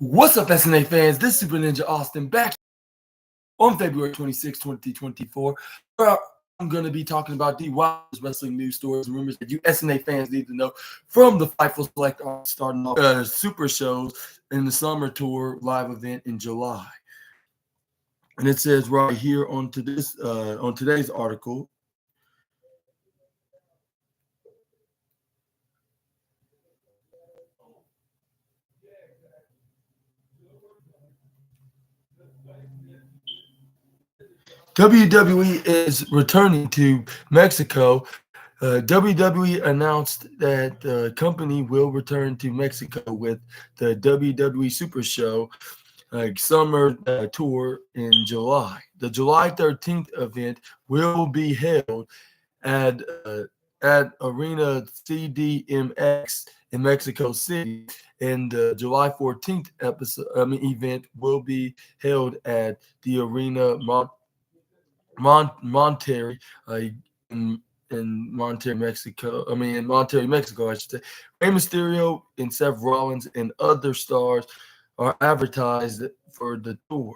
What's up, SNA fans? This is Super Ninja Austin back on February 26, 2024. Where I'm going to be talking about the wildest wrestling news stories and rumors that you SNA fans need to know from the Fightful Select starting off super shows in the summer tour live event in July. And it says right here on today's article. WWE is returning to Mexico. WWE announced that the company will return to Mexico with the WWE Super Show summer tour in July. The July 13th event will be held at Arena CDMX in Mexico City, and the July 14th event will be held at the Arena Monterrey in Monterrey, Mexico. In Monterrey, Mexico, I should say. Rey Mysterio and Seth Rollins and other stars are advertised for the tour.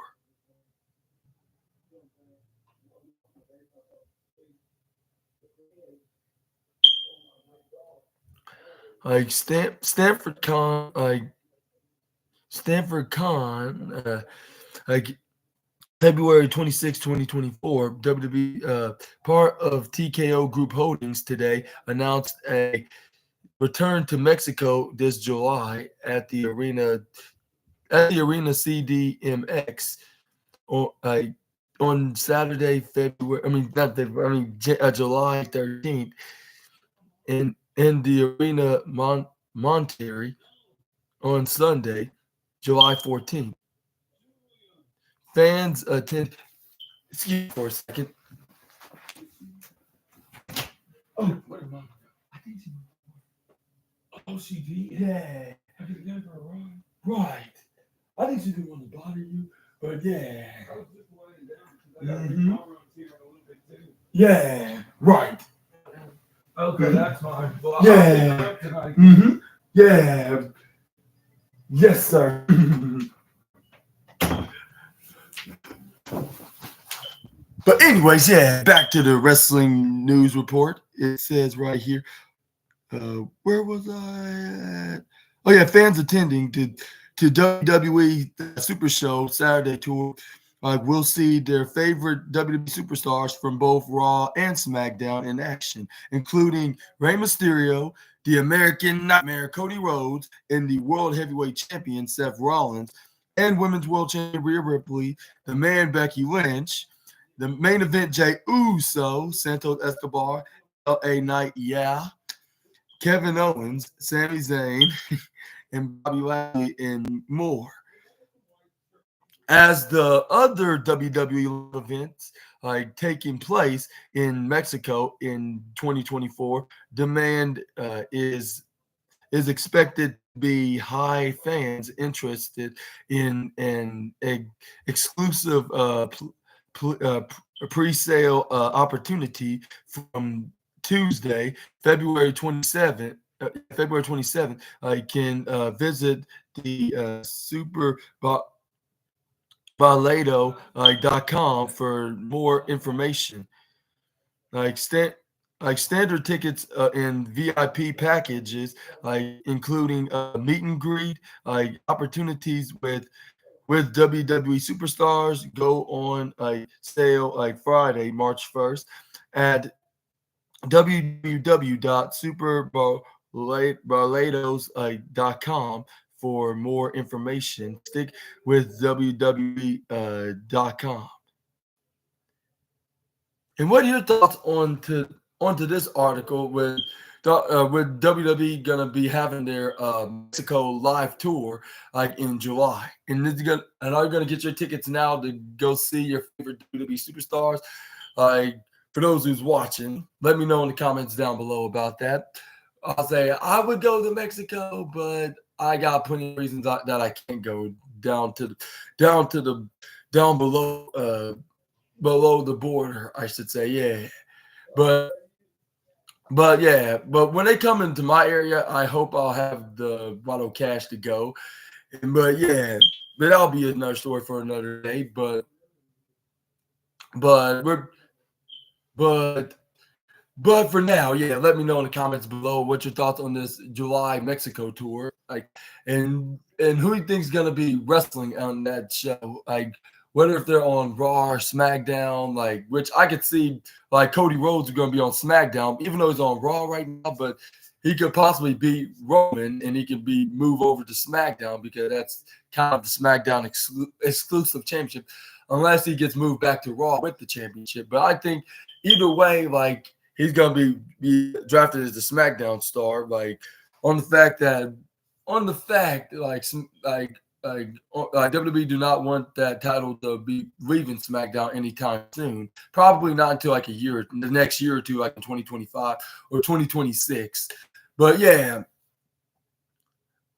Stanford Con, February 26, 2024, WWE, part of TKO Group Holdings today announced a return to Mexico this July at the Arena CDMX on Saturday, July 13th in the Arena Monterrey on Sunday, July 14th. Fans attend. Excuse me for a second. Oh, what am I think she. Oh, she did. Yeah. I could give her a ride. Right. I think she didn't want to bother you, but yeah. I was just laying down. Yeah. Right. Okay, that's fine. Well, yeah. Yeah. Yes, sir. But anyways, yeah, back to the wrestling news report. It says right here, where was I at? Oh yeah, fans attending to WWE Super Show Saturday tour will see their favorite WWE superstars from both Raw and SmackDown in action, including Rey Mysterio, the American Nightmare Cody Rhodes, and the World Heavyweight Champion Seth Rollins, and Women's World Champion Rhea Ripley, the Man Becky Lynch, the main event Jey Uso, Santos Escobar, LA Knight, Kevin Owens, Sami Zayn, and Bobby Lashley, and more. As the other WWE events taking place in Mexico in 2024, demand is expected to be high. Fans interested in an exclusive pre-sale opportunity from Tuesday, February 27th. February 27th, can visit the superbalado.com for more information. Standard tickets and VIP packages, including meet and greet, opportunities with WWE superstars, go on sale Friday, March 1st at www.superbarlados.com for more information. Stick with WWE.com. And what are your thoughts onto this article with WWE gonna be having their Mexico live tour in July? And are you gonna get your tickets now to go see your favorite WWE superstars? For those who's watching, let me know in the comments down below about that. I'll say I would go to Mexico, but I got plenty of reasons that I can't go down below below the border, I should say. Yeah, but when they come into my area, I hope I'll have the bottle cash to go. But yeah, but that'll be another story for another day. But we're but but for now, yeah, let me know in the comments below what your thoughts on this July Mexico tour, like, and who you think's gonna be wrestling on that show, like whether if they're on Raw or SmackDown, like which I could see, like Cody Rhodes is gonna be on SmackDown, even though he's on Raw right now, but he could possibly beat Roman and he could be move over to SmackDown because that's kind of the SmackDown exclusive championship, unless he gets moved back to Raw with the championship. But I think either way, like he's gonna be drafted as the SmackDown star, like on the fact that WWE do not want that title to be leaving SmackDown anytime soon. Probably not until like the next year or two, like in 2025 or 2026. But yeah,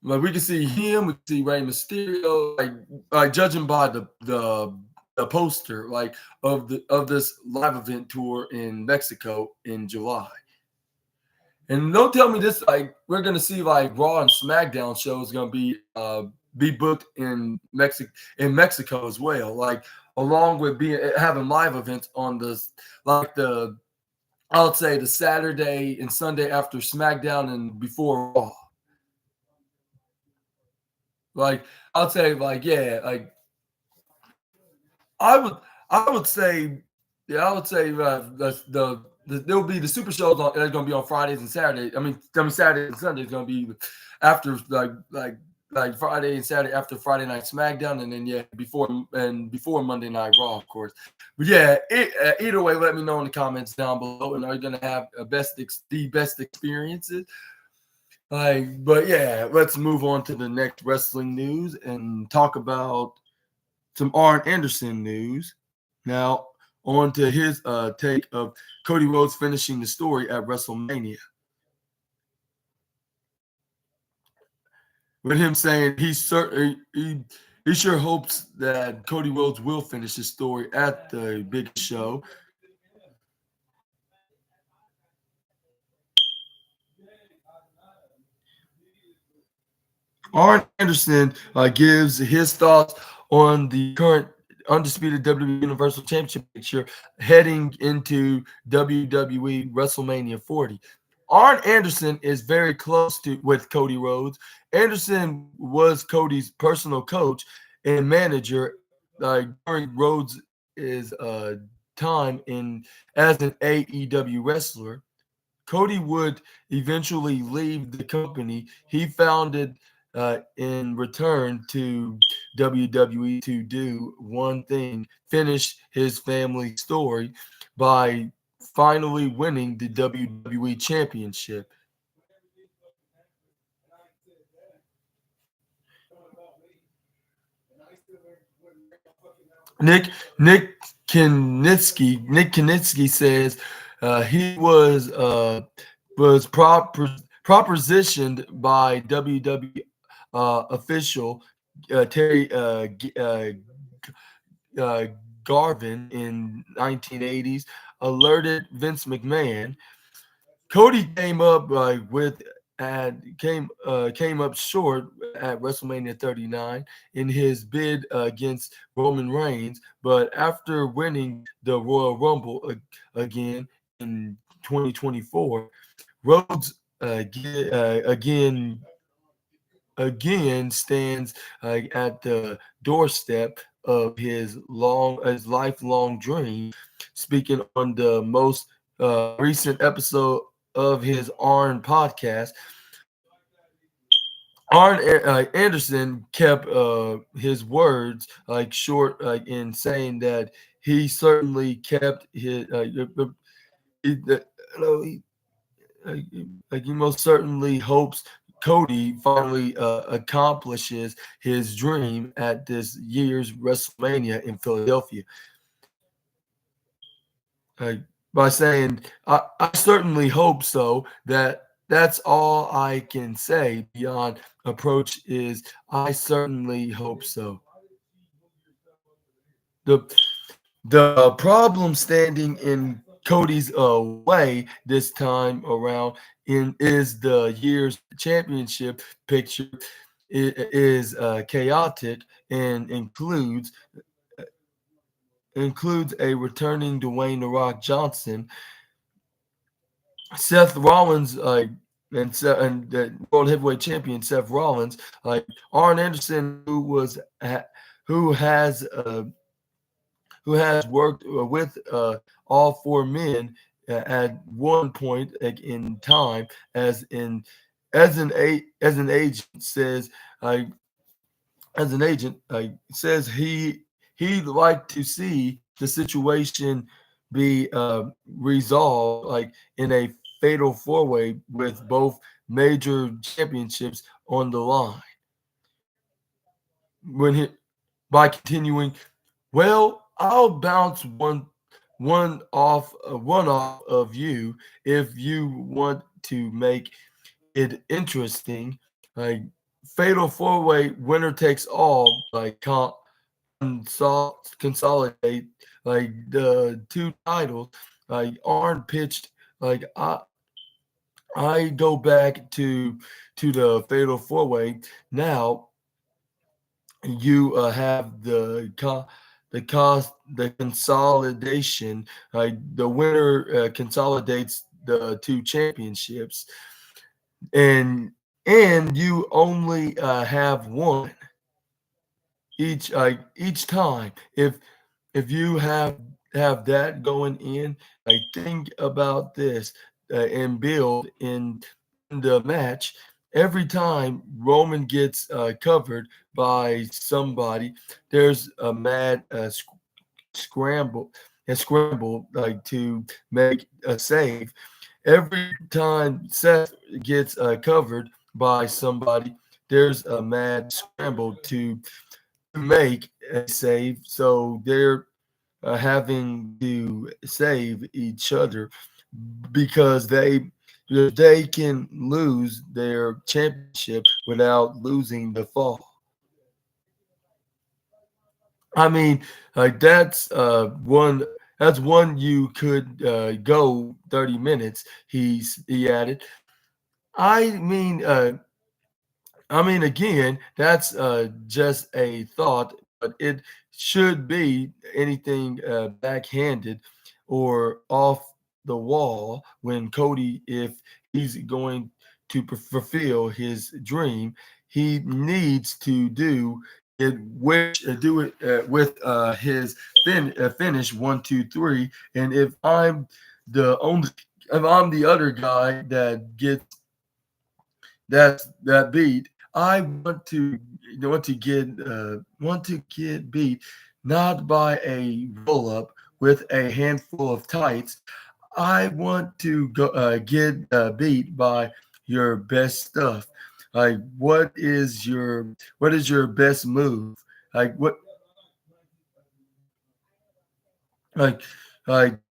like we can see him, we can see Rey Mysterio, like judging by the poster, like of this live event tour in Mexico in July. And don't tell me this, like we're gonna see like Raw and SmackDown shows gonna be booked in Mexico as well, like along with having live events on the I would say the Saturday and Sunday after SmackDown and before Raw. Like I'd say, like yeah, like I would I would say, yeah, I would say there'll be the super shows on. It's going to be on Fridays and Saturdays. I mean Saturday and Sunday is going to be after like Friday and Saturday after Friday Night SmackDown, and then yeah before Monday Night Raw, of course. But yeah, either way, let me know in the comments down below. And are you going to have the best experiences? Like, but yeah, let's move on to the next wrestling news and talk about some Arn Anderson news. Now, on to his take of Cody Rhodes finishing the story at WrestleMania. With him saying he sure hopes that Cody Rhodes will finish his story at the big show. Arn Anderson gives his thoughts on the current undisputed WWE Universal Championship picture heading into WWE WrestleMania 40. Arn Anderson is very close with Cody Rhodes. Anderson was Cody's personal coach and manager during Rhodes' time as an AEW wrestler. Cody would eventually leave the company he founded in return to WWE to do one thing: finish his family story by finally winning the WWE Championship. Nick Kinitsky says he was propositioned by WWE official Terry Garvin in 1980s, alerted Vince McMahon. Cody came up came up short at WrestleMania 39 in his bid against Roman Reigns, but after winning the Royal Rumble again in 2024, Rhodes again stands at the doorstep of his lifelong dream. Speaking on the most recent episode of his Arn podcast, Arn Anderson kept his words short, in saying that he certainly kept he most certainly hopes Cody finally accomplishes his dream at this year's WrestleMania in Philadelphia. By saying, I certainly hope so. That's all I can say beyond approach is I certainly hope so. The problem standing in Cody's way this time around is the year's championship picture. is chaotic and includes a returning Dwayne The Rock Johnson, Seth Rollins, and the world heavyweight champion Seth Rollins, Arn Anderson, who has who has worked with all four men at one point in time as an agent says uh, as an agent says he'd like to see the situation be resolved in a fatal four way with both major championships on the line. When he by continuing, well, I'll bounce one off of you if you want to make it interesting. Like fatal four way winner takes all. Consolidate the two titles. Arn pitched like I go back to the fatal four way now. You have the consolidation. The winner consolidates the two championships, and you only have one each time. If you have that going in, think about this and build in the match. Every time Roman gets covered by somebody, there's a mad scramble to make a save. Every time Seth gets covered by somebody, there's a mad scramble to make a save. So they're having to save each other because they can lose their championship without losing the fall. I mean, that's one you could go 30 minutes. He added. I mean, again, that's just a thought, but it should be anything backhanded or off the wall when Cody, if he's going to fulfill his dream, he needs to do it, with his finish 1, 2, 3. And if I'm the other guy that beat, I want to get beat not by a roll up with a handful of tights. I want to get beat by your best stuff. What is your best move? Like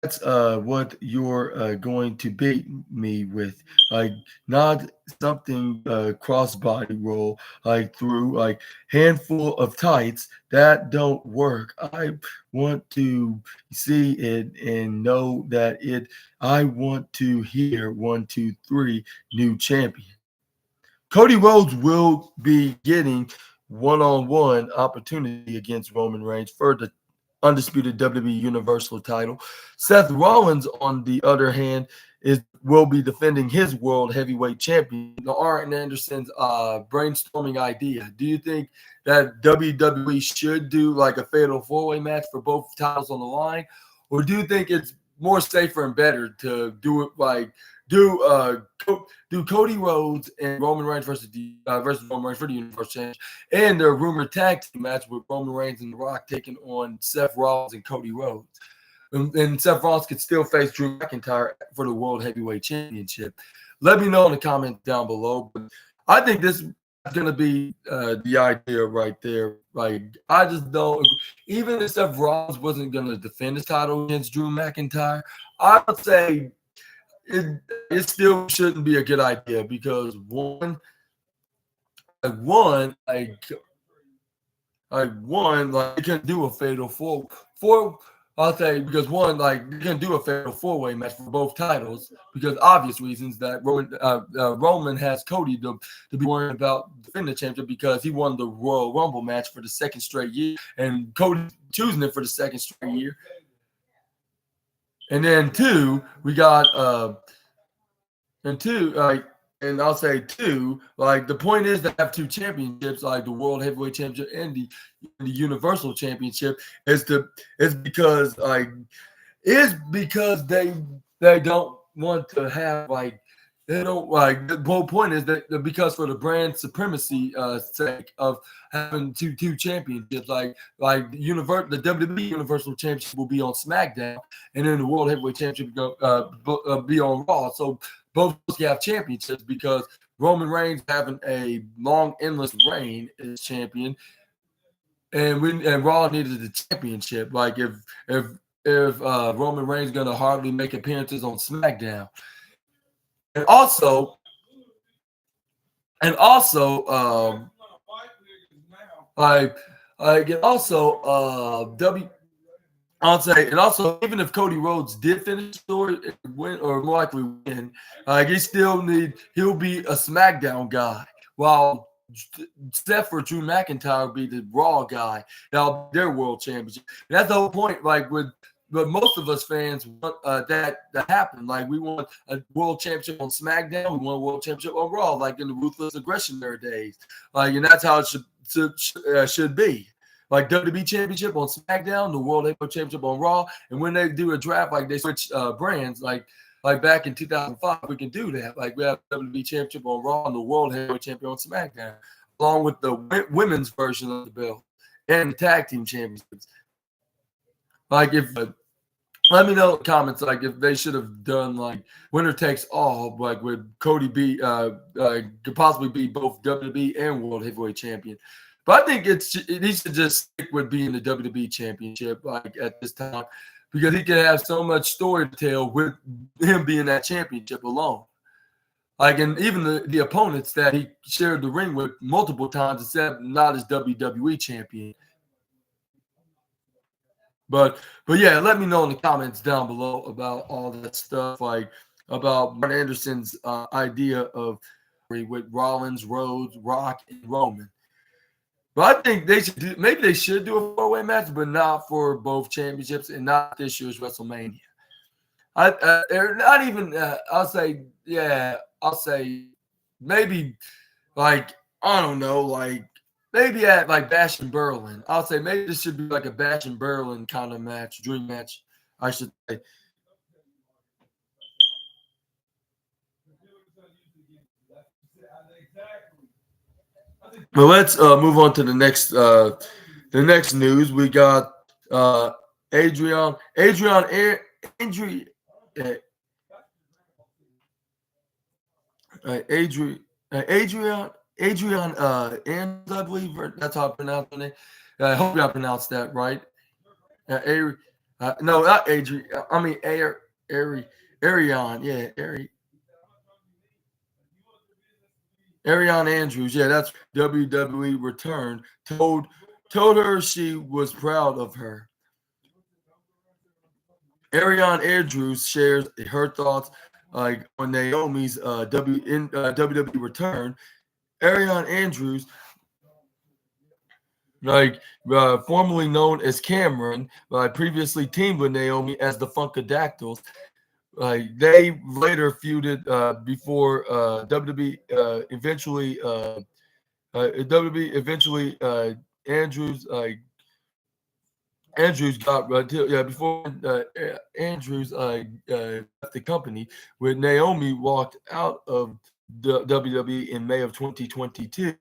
that's what you're going to beat me with. Like not something crossbody roll through handful of tights that don't work. I want to see it and know that it. I want to hear 1, 2, 3, new champion. Cody Rhodes will be getting one-on-one opportunity against Roman Reigns for the undisputed WWE Universal title. Seth Rollins, on the other hand, will be defending his World Heavyweight Champion. Now, Arn Anderson's brainstorming idea. Do you think that WWE should do like a fatal four-way match for both titles on the line, or do you think it's more safer and better to do it do Cody Rhodes and Roman Reigns versus Roman Reigns for the Universal Championship, and the rumored tag team match with Roman Reigns and The Rock taking on Seth Rollins and Cody Rhodes, and Seth Rollins could still face Drew McIntyre for the World Heavyweight Championship? Let me know in the comments down below. But I think this is going to be the idea right there. I just don't. Even if Seth Rollins wasn't going to defend his title against Drew McIntyre, I would say it still shouldn't be a good idea because one you can do a fatal four I'll say because one, like they're gonna do a fatal four-way match for both titles because obvious reasons that Roman has Cody to be worried about defending the championship because he won the Royal Rumble match for the second straight year, and Cody choosing it for the second straight year. And then two, we got and I'll say two, like the point is to have two championships, like the World Heavyweight Championship and the Universal Championship, is because they don't want to have like they don't like the whole point is that because for the brand supremacy sake of having two championships, like the WWE Universal Championship will be on SmackDown, and then the World Heavyweight Championship be on Raw. So both have championships because Roman Reigns having a long, endless reign as champion, and Raw needed the championship. Like if Roman Reigns going to hardly make appearances on SmackDown, and also, I'll say, and also, even if Cody Rhodes did finish or win, or more likely win, he'll be a SmackDown guy, while Seth or Drew McIntyre will be the Raw guy. Now their world championship. And that's the whole point. Like but most of us fans want that happen. Like we want a world championship on SmackDown, we want a world championship on Raw, like in the Ruthless Aggression era days. Like, and that's how it should be. Like WWE Championship on SmackDown, the World Heavyweight Championship on Raw, and when they do a draft, like they switch brands, like back in 2005, we can do that. Like we have WWE Championship on Raw and the World Heavyweight Champion on SmackDown, along with the women's version of the belt and the tag team championships. Like let me know in the comments, like if they should have done like winner takes all, like would Cody could possibly be both WWE and World Heavyweight Champion. But I think he should just stick with being the WWE Championship, like at this time, because he can have so much story to tell with him being that championship alone. Like, and even the opponents that he shared the ring with multiple times, except not as WWE champion. But yeah, let me know in the comments down below about all that stuff, like about Mark Anderson's idea of with Rollins, Rhodes, Rock, and Roman. But I think maybe they should do a four-way match, but not for both championships and not this year's WrestleMania. Not even. I'll say maybe like I don't know, like maybe at like Bash and Berlin. I'll say maybe this should be like a Bash and Berlin kind of match, dream match, I should say. Well, let's move on to the next news. We got Adrian Andrews, I believe that's how I pronounce it. I hope I pronounced that right. No, not Adrian. I mean Arion. Yeah, Ariane Andrews, yeah, that's WWE returned. Told her she was proud of her. Ariane Andrews shares her thoughts like on Naomi's WWE return. Ariane Andrews, like formerly known as Cameron, previously teamed with Naomi as the Funkadactyls. They later feuded before WWE eventually Andrews got before Andrews left the company, when Naomi walked out of the WWE in May of 2022.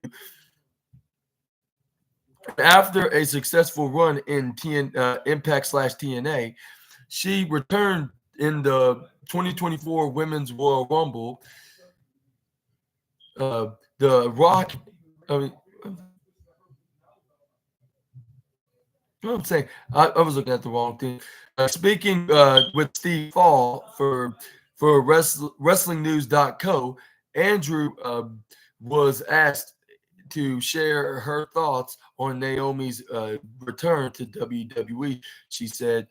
After a successful run in Impact/TNA, she returned in the 2024 Women's Royal Rumble. The Rock, I'm saying I was looking at the wrong thing. Speaking with Steve Fall for WrestlingNews.co, Andrew was asked to share her thoughts on Naomi's return to WWE. She said,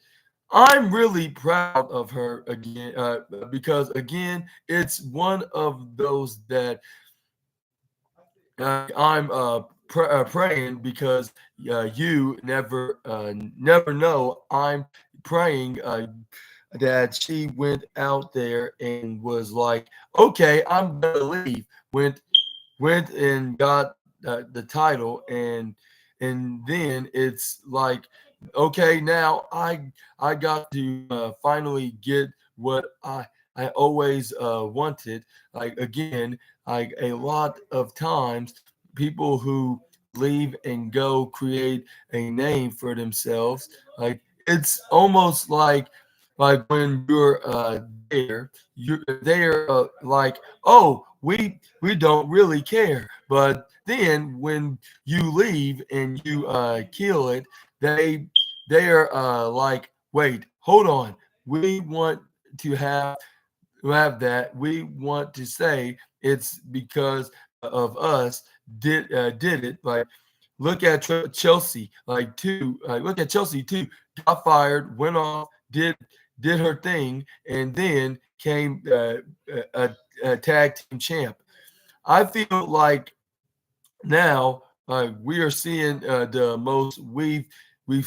I'm really proud of her again, because again, it's one of those that I'm praying because you never know. I'm praying that she went out there and was like, okay, I'm gonna leave. Went and got the title, and then it's like, okay, now I got to finally get what I always wanted. Like again, like a lot of times, people who leave and go create a name for themselves. Like it's almost like when you're you're there like, oh, we don't really care. But then when you leave and you kill it, they are like, wait, hold on, we want to have that. We want to say it's because of us did it. Like look at Chelsea, like two. Look at Chelsea too. Got fired, went off, did her thing, and then came a tag team champ. I feel like now we are seeing the most we've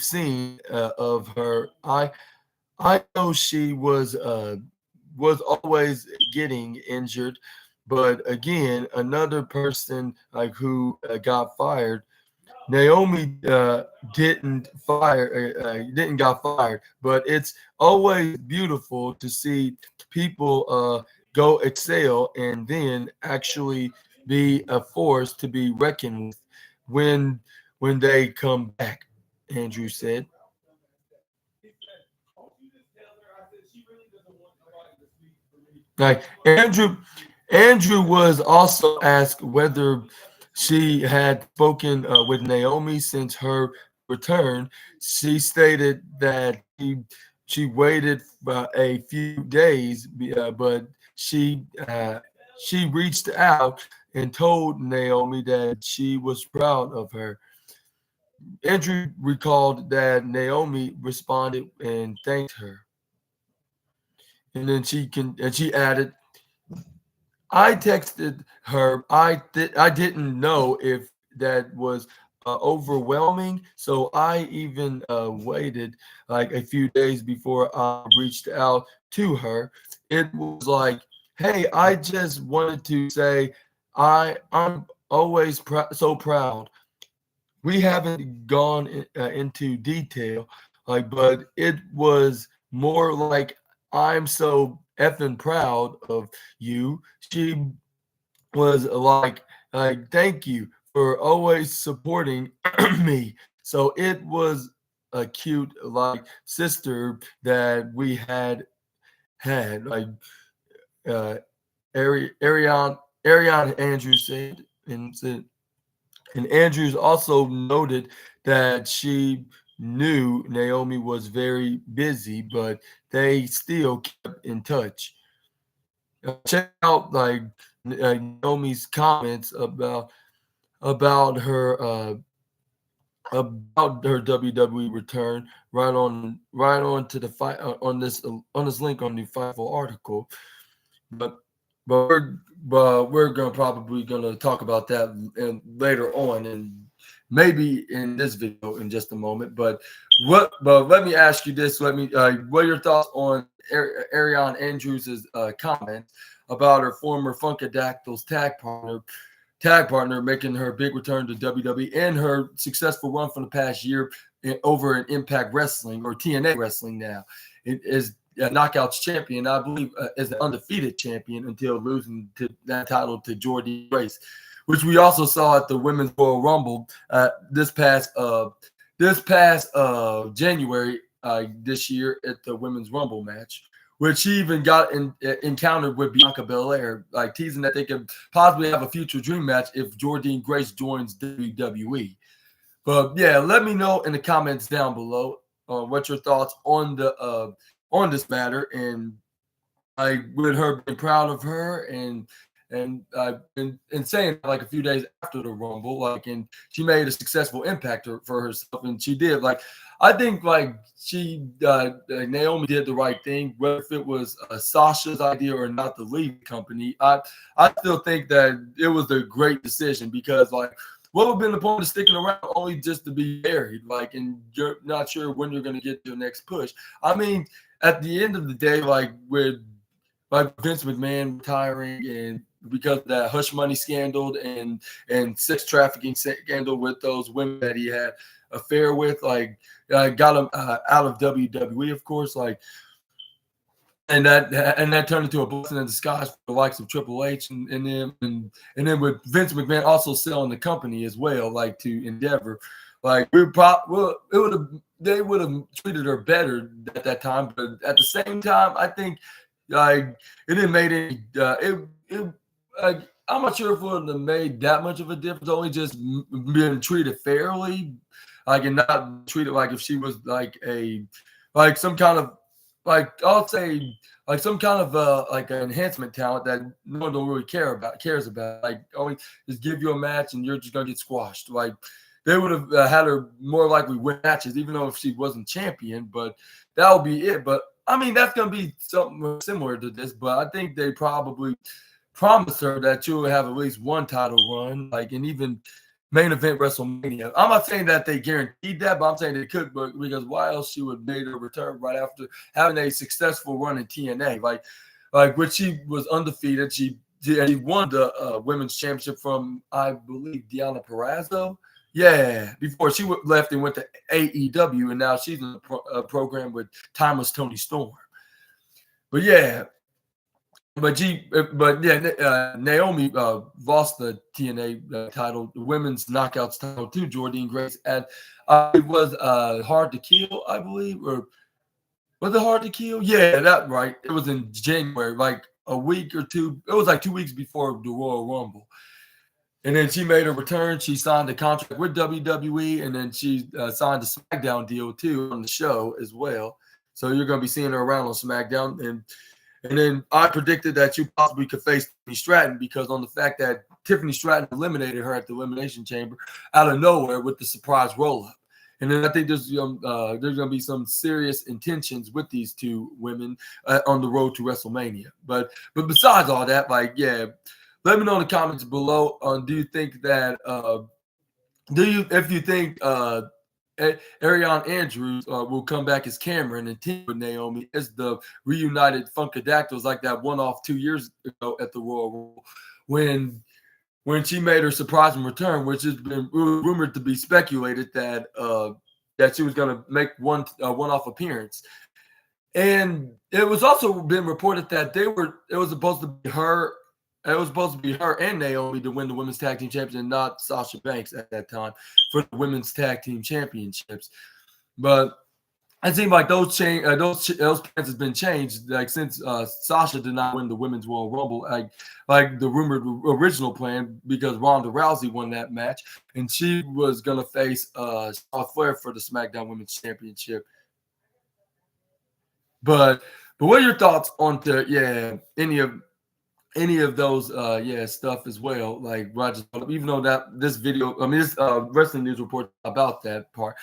seen of her. I know she was always getting injured, but again, another person like who got fired. Naomi didn't got fired, but it's always beautiful to see people go excel and then actually be a force to be reckoned with when when they come back. Andrew said. Like Andrew was also asked whether she had spoken with Naomi since her return. She stated that she waited a few days, but she reached out and told Naomi that she was proud of her. Andrew recalled that Naomi responded and thanked her, and then she added, I texted her. I didn't know if that was overwhelming, so I even waited like a few days before I reached out to her. It was like, hey, I just wanted to say I'm always so proud. We haven't gone into detail, like, but it was more like I'm so effing proud of you. She was like thank you for always supporting me. So it was a cute like sister that we had like uh Ariane Andrews said, and Andrews also noted that she knew Naomi was very busy, but they still kept in touch. Check out like Naomi's comments about her WWE return right on to the fight on this link on the Fightful article. But but we're gonna probably gonna talk about that later on, and maybe in this video in just a moment. But let me ask you this. What are your thoughts on Ariane Andrews' comments about her former Funkadactyls tag partner making her big return to WWE and her successful run from the past year over in Impact Wrestling, or TNA Wrestling now? It is a Knockouts champion, I believe, is the undefeated champion until losing that title to Jordan Grace, which we also saw at the Women's Royal Rumble this past January this year at the Women's Rumble match, which she even got encountered with Bianca Belair, like teasing that they could possibly have a future dream match if Jordynne Grace joins WWE. But yeah, let me know in the comments down below what your thoughts on this matter, and I with her being proud of her, and and saying like a few days after the Rumble, like, and she made a successful impact for herself, and she did. Like, I think like Naomi did the right thing, whether if it was Sasha's idea or not to leave the company. I still think that it was a great decision because like, what would have been the point of sticking around only just to be married? Like, and you're not sure when you're going to get your next push. I mean, at the end of the day, like with like Vince McMahon retiring and because of that hush money scandal and sex trafficking scandal with those women that he had affair with, like got him out of WWE, of course, like. And that turned into a blessing in disguise for the likes of Triple H and then with Vince McMahon also selling the company as well, like to Endeavor, like they would have treated her better at that time, but at the same time, I think like it didn't make any I'm not sure if it would have made that much of a difference, only just being treated fairly, like and not treated like if she was like some kind of like I'll say like some kind of like an enhancement talent that no one don't really cares about. Like only just give you a match and you're just gonna get squashed. Like they would have had her more likely win matches, even though if she wasn't champion. But that would be it. But I mean that's gonna be something similar to this. But I think they probably promised her that she'll have at least one title run, like and even main event WrestleMania. I'm not saying that they guaranteed that, but I'm saying they could, but because why else she would made her return right after having a successful run in TNA, like which she was undefeated. She won the women's championship from I believe Deonna Purrazzo. Yeah, before she left and went to AEW, and now she's in a program with Timeless Tony Storm. But yeah, Naomi lost the TNA title, the women's knockouts title to Jordynne Grace, and it was Hard to Kill, I believe, or was it Hard to Kill? Yeah, that right. It was in January, like a week or two. It was like 2 weeks before the Royal Rumble, and then she made a return. She signed a contract with WWE, and then she signed a SmackDown deal too on the show as well. So you're going to be seeing her around on SmackDown, and then I predicted that you possibly could face Tiffany Stratton because on the fact that Tiffany Stratton eliminated her at the Elimination Chamber out of nowhere with the surprise roll-up. And then I think there's going to be some serious intentions with these two women on the road to WrestleMania. But besides all that, like, yeah, let me know in the comments below. Do you think that if you think Ariane Andrews will come back as Cameron and team with Naomi as the reunited Funkadactyls, like that one-off 2 years ago at the Royal Rumble when she made her surprising return, which has been rumored to be speculated that she was going to make one-off appearance. And it was also been reported that it was supposed to be her. It was supposed to be her and Naomi to win the women's tag team championship, and not Sasha Banks at that time for the women's tag team championships. But it seemed like those plans has been changed. Like since Sasha did not win the women's Royal Rumble, like the rumored original plan, because Ronda Rousey won that match, and she was gonna face Charlotte Flair for the SmackDown Women's Championship. But what are your thoughts on any of those stuff as well, like Roger, even though that this video, I mean this wrestling news report about that part,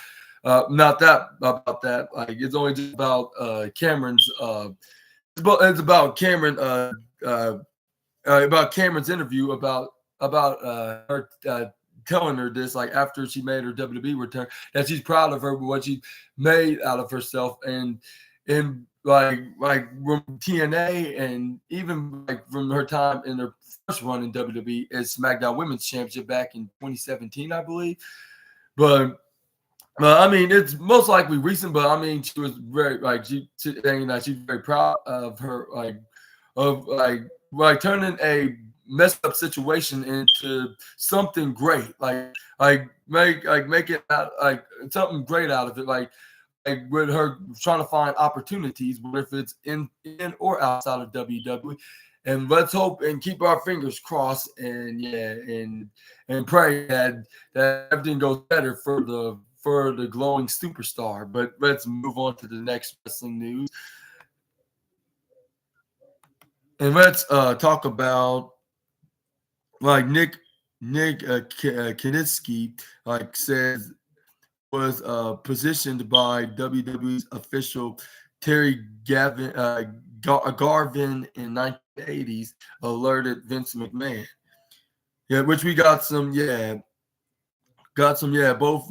not that about that, like it's only just about Cameron's it's about Cameron about Cameron's interview about her telling her this, like after she made her WWE return, that she's proud of her, what she made out of herself, and like from TNA, and even like from her time in her first run in WWE as SmackDown Women's Championship back in 2017, I believe. But I mean, it's most likely recent. But I mean, she was very saying that she's very proud of her, like turning a messed up situation into something great, make it out like something great out of it, like with her trying to find opportunities, whether if it's in or outside of WWE. And let's hope and keep our fingers crossed and pray that everything goes better for the glowing superstar. But let's move on to the next wrestling news. And let's talk about like Nick Kinitsky like says was positioned by WWE's official Terry Garvin in 1980s alerted Vince McMahon. Yeah, which we got some both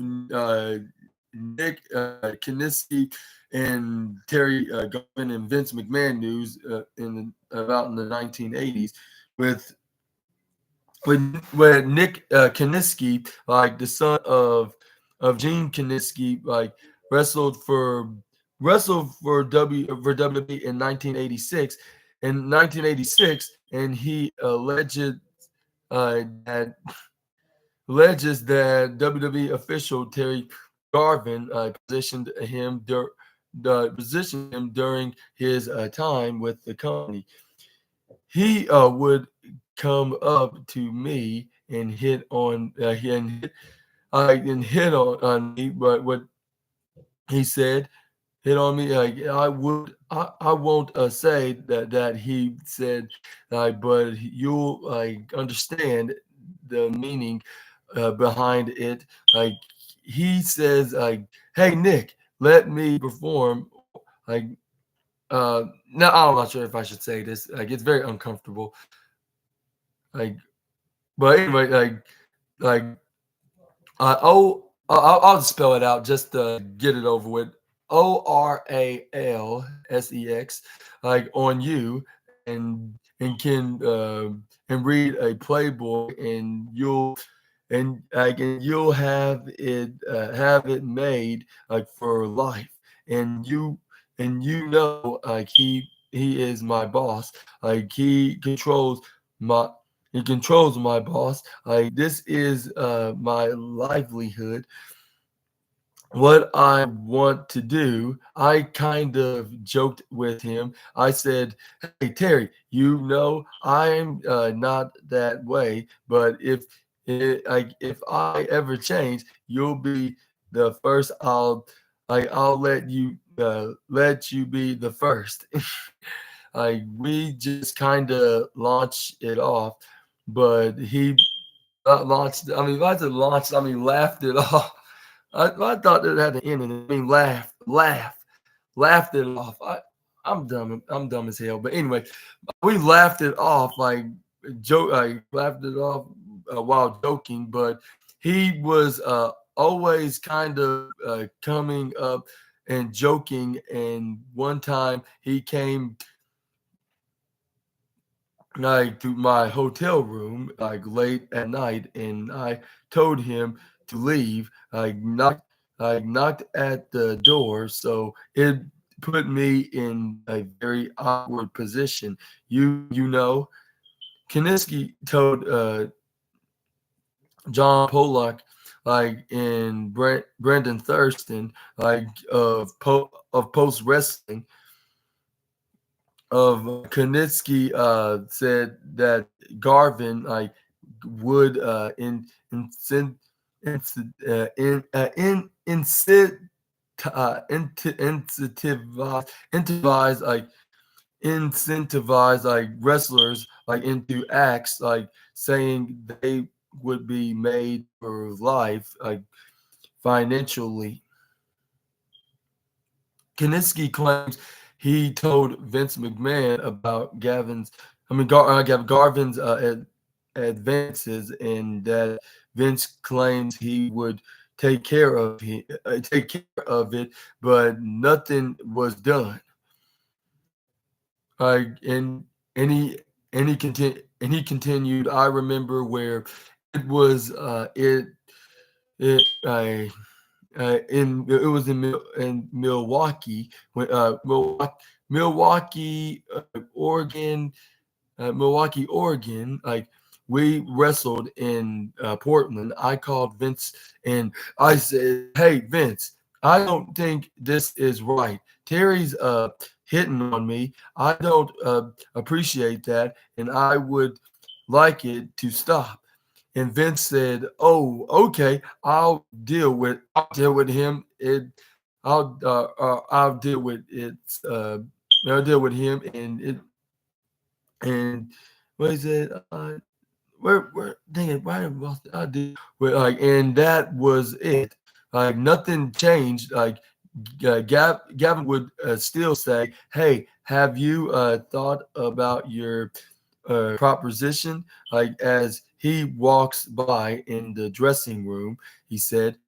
Nick Kinitsky and Terry Garvin and Vince McMahon news in the 1980s with when Nick Kiniski, like the son of Gene Kiniski, like wrestled for WWE in 1986. In 1986, and he that alleges that WWE official Terry Garvin positioned him during his time with the company. He would come up to me and hit on and hit on me, but what he said hit on me. I won't say that he said, but you'll understand the meaning behind it. Like he says, hey Nick, let me perform. Like no, I'm not sure if I should say this. Like it's very uncomfortable. Like, but anyway, like I'll just spell it out just to get it over with. ORALSEX, like on you, and read a Playboy, and you'll have it made like for life, and like he is my boss, like my he controls my boss. Like this is my livelihood. What I want to do, I kind of joked with him. I said, "Hey Terry, I'm not that way, but if I ever change, you'll be the first. I'll let you be the first." Like we just kind of launched it off, but he launched. I mean, not launched. I mean, laughed it off. I thought that had an end in it. I mean, laughed it off. I'm dumb. I'm dumb as hell. But anyway, we laughed it off, like joke. I laughed it off while joking. But he was always kind of coming up and joking. And one time he came like to my hotel room like late at night, and I told him to leave. I knocked at the door, so it put me in a very awkward position. Kaniski told John Pollock, like in Brendan Thurston, like of Post Wrestling, of Kanitsky said that Garvin like would incentivize wrestlers like into acts like saying they would be made for life like financially. Kinitsky claims he told Vince McMahon about Garvin's advances, and that Vince claims he would take care of it, but nothing was done. And he continued. I remember where it was. It was in Milwaukee, when Milwaukee, Oregon, Like we wrestled in Portland. I called Vince and I said, "Hey Vince, I don't think this is right. Terry's hitting on me. I don't appreciate that, and I would like it to stop." And Vince said, "Oh, okay, I'll deal with him. I'll deal with it. I'll deal with him." And what is it? where dang it, why did I do? Well, like, and that was it. Like nothing changed. Like Gavin would still say, "Hey, have you thought about your proposition?" Like as he walks by in the dressing room, he said,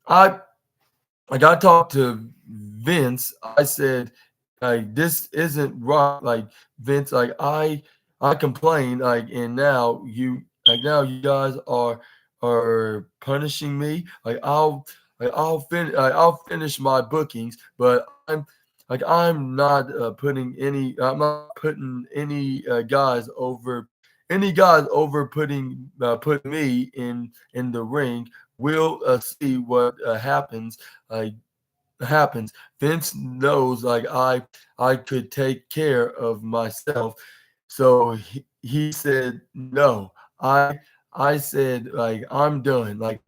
"I like I talked to Vince. I said, like this isn't right. Like Vince, I complained, and now you guys are punishing me. I'll finish my bookings, but I'm not putting any guys over putting me in the ring. We'll see what like happens. Vince knows I could take care of myself. So he said no. I said I'm done.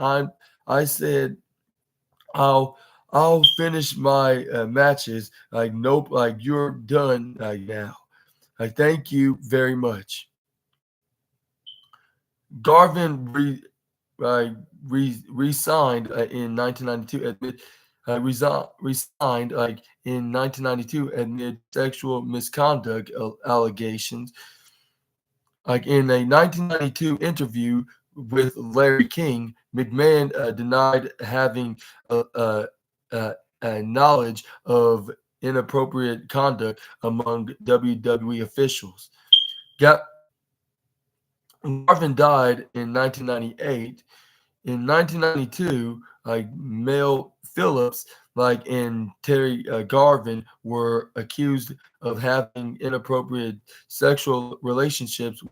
I said I'll I'll finish my matches. Like nope. Like you're done now. Thank you very much. Garvin uh, resigned in 1992 resigned in 1992 amid sexual misconduct allegations. In a 1992 interview with Larry King, McMahon denied having a, a, a knowledge of inappropriate conduct among WWE officials. Ga- Garvin died in 1998. In 1992, Mel Phillips, and Terry Garvin were accused of having inappropriate sexual relationships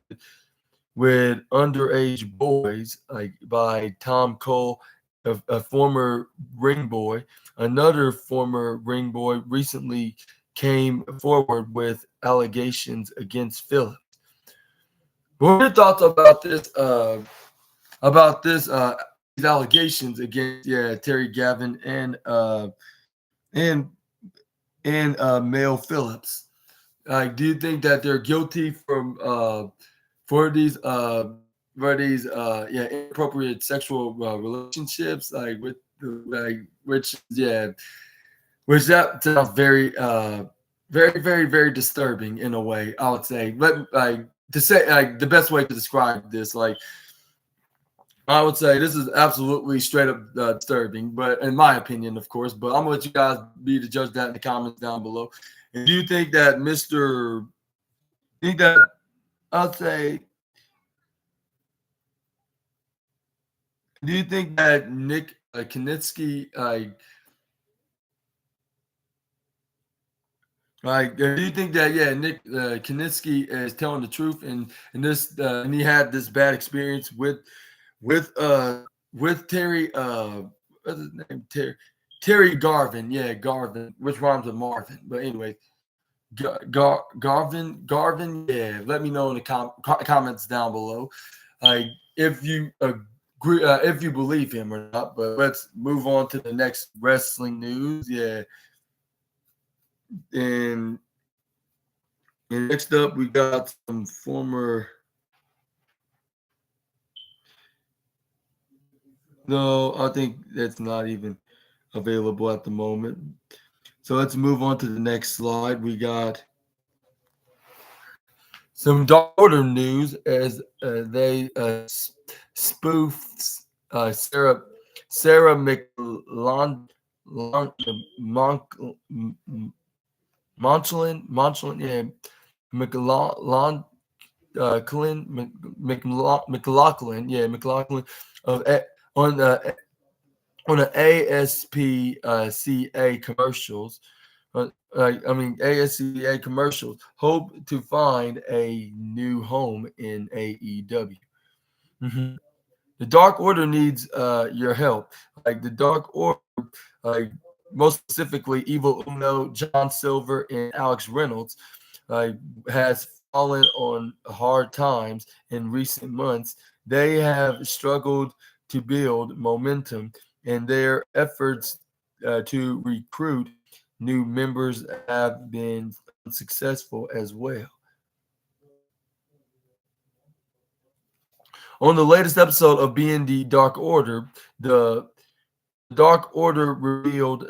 with underage boys, by Tom Cole, a former ring boy. Another former ring boy recently came forward with allegations against Phillips. What are your thoughts about this these allegations against Terry Gavin and Mel Phillips? Do you think that they're guilty for these inappropriate sexual relationships with which that sounds very disturbing in a way, I would say. But to say the best way to describe this, I would say this is absolutely straight up disturbing, but in my opinion, of course. But I'm gonna let you guys be the judge of that in the comments down below. And do you think that think that I'd say, do you think that Nick Kanitsky, do you think that Nick Kanitsky is telling the truth and this and he had this bad experience with uh with Terry what's his name Terry Garvin, Garvin, which rhymes with Marvin, but anyway, Garvin, yeah, let me know in the comments down below if you agree, if you believe him or not. But let's move on to the next wrestling news. And next up we got some former. No, I think that's not even available at the moment. So let's move on to the next slide. We got some daughter news as they spoofed Sarah McLon, Monchlin, yeah, McLaughlin, McLaughlin, yeah, McLaughlin of on the ASPCA commercials. ASCA commercials hope to find a new home in AEW. Mhm. The Dark Order needs your help. The Dark Order, like most specifically, Evil Uno, John Silver, and Alex Reynolds, has fallen on hard times in recent months. They have struggled to build momentum, and their efforts to recruit new members have been unsuccessful as well. On the latest episode of B&D Dark Order, the Dark Order revealed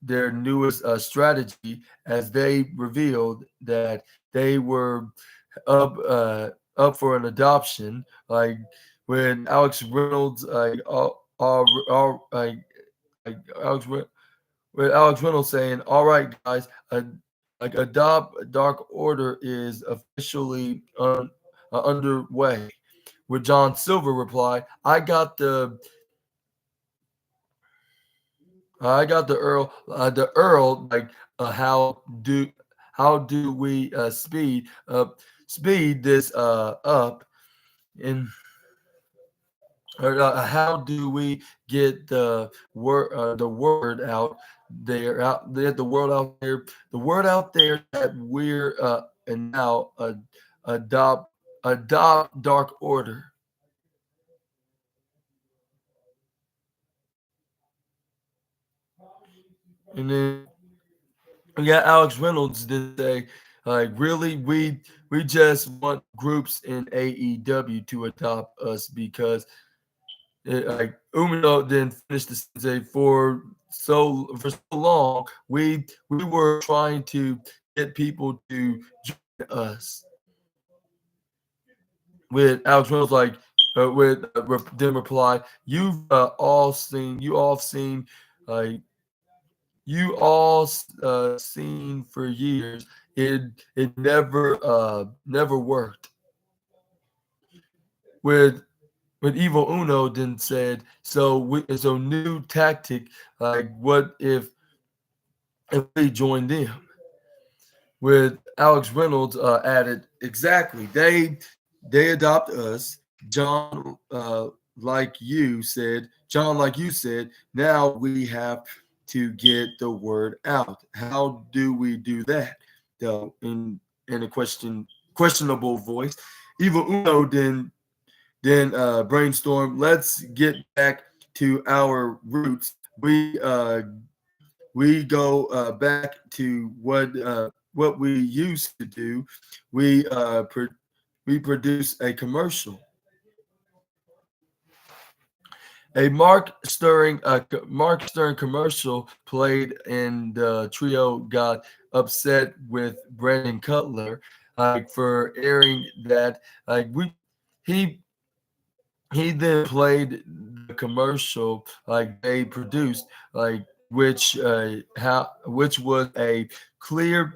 their newest strategy, as they revealed that they were up up for an adoption. Like when Alex Reynolds, like Alex, with Alex Reynolds saying, "All right, guys, adopt Dark Order is officially underway." With John Silver reply, I got the Earl. Like, how do we speed this up, and how do we get the word out there, the word out there that we're and now adopt adopt Dark Order. And then we got Alex Reynolds did say, like, really, we just want groups in AEW to adopt us, because like Umino didn't finish the sensei for so long. We were trying to get people to join us. With Alex Reynolds, like, with then reply, you all seen, like, seen for years. It never worked. With Evil Uno then said, so new tactic, like, what if we joined them? With Alex Reynolds added, exactly, they adopt us. John, like you said, now we have to get the word out. How do we do that? Though, in a questionable voice, Evil Uno then brainstorm. Let's get back to our roots. We go back to what we used to do. We we produce a commercial. A Mark Stern commercial played, and the trio got upset with Brandon Cutler, like, for airing that. Like, we he he then played the commercial, like, they produced, like, which was a clear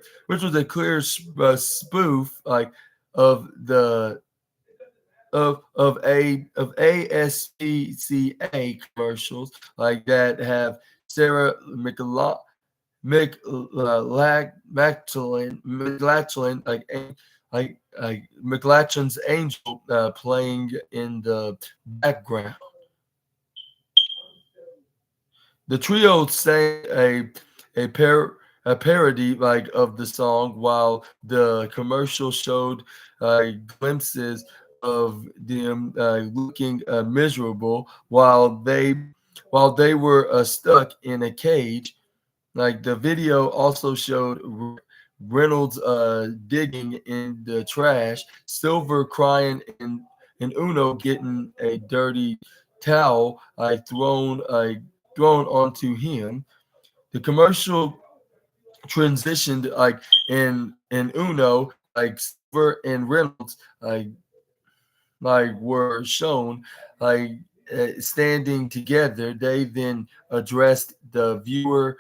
spoof, like, of the of ASPCA commercials, like, that have Sarah McLachlan, like McLachlan's angel playing in the background. The trio sang a parody, like, of the song, while the commercial showed glimpses of them looking miserable while they were stuck in a cage. Like, the video also showed Reynolds digging in the trash, Silver crying, and Uno getting a dirty towel thrown onto him. The commercial transitioned, like, in Uno, like, Silver and Reynolds, were shown, like, standing together. They then addressed the viewer,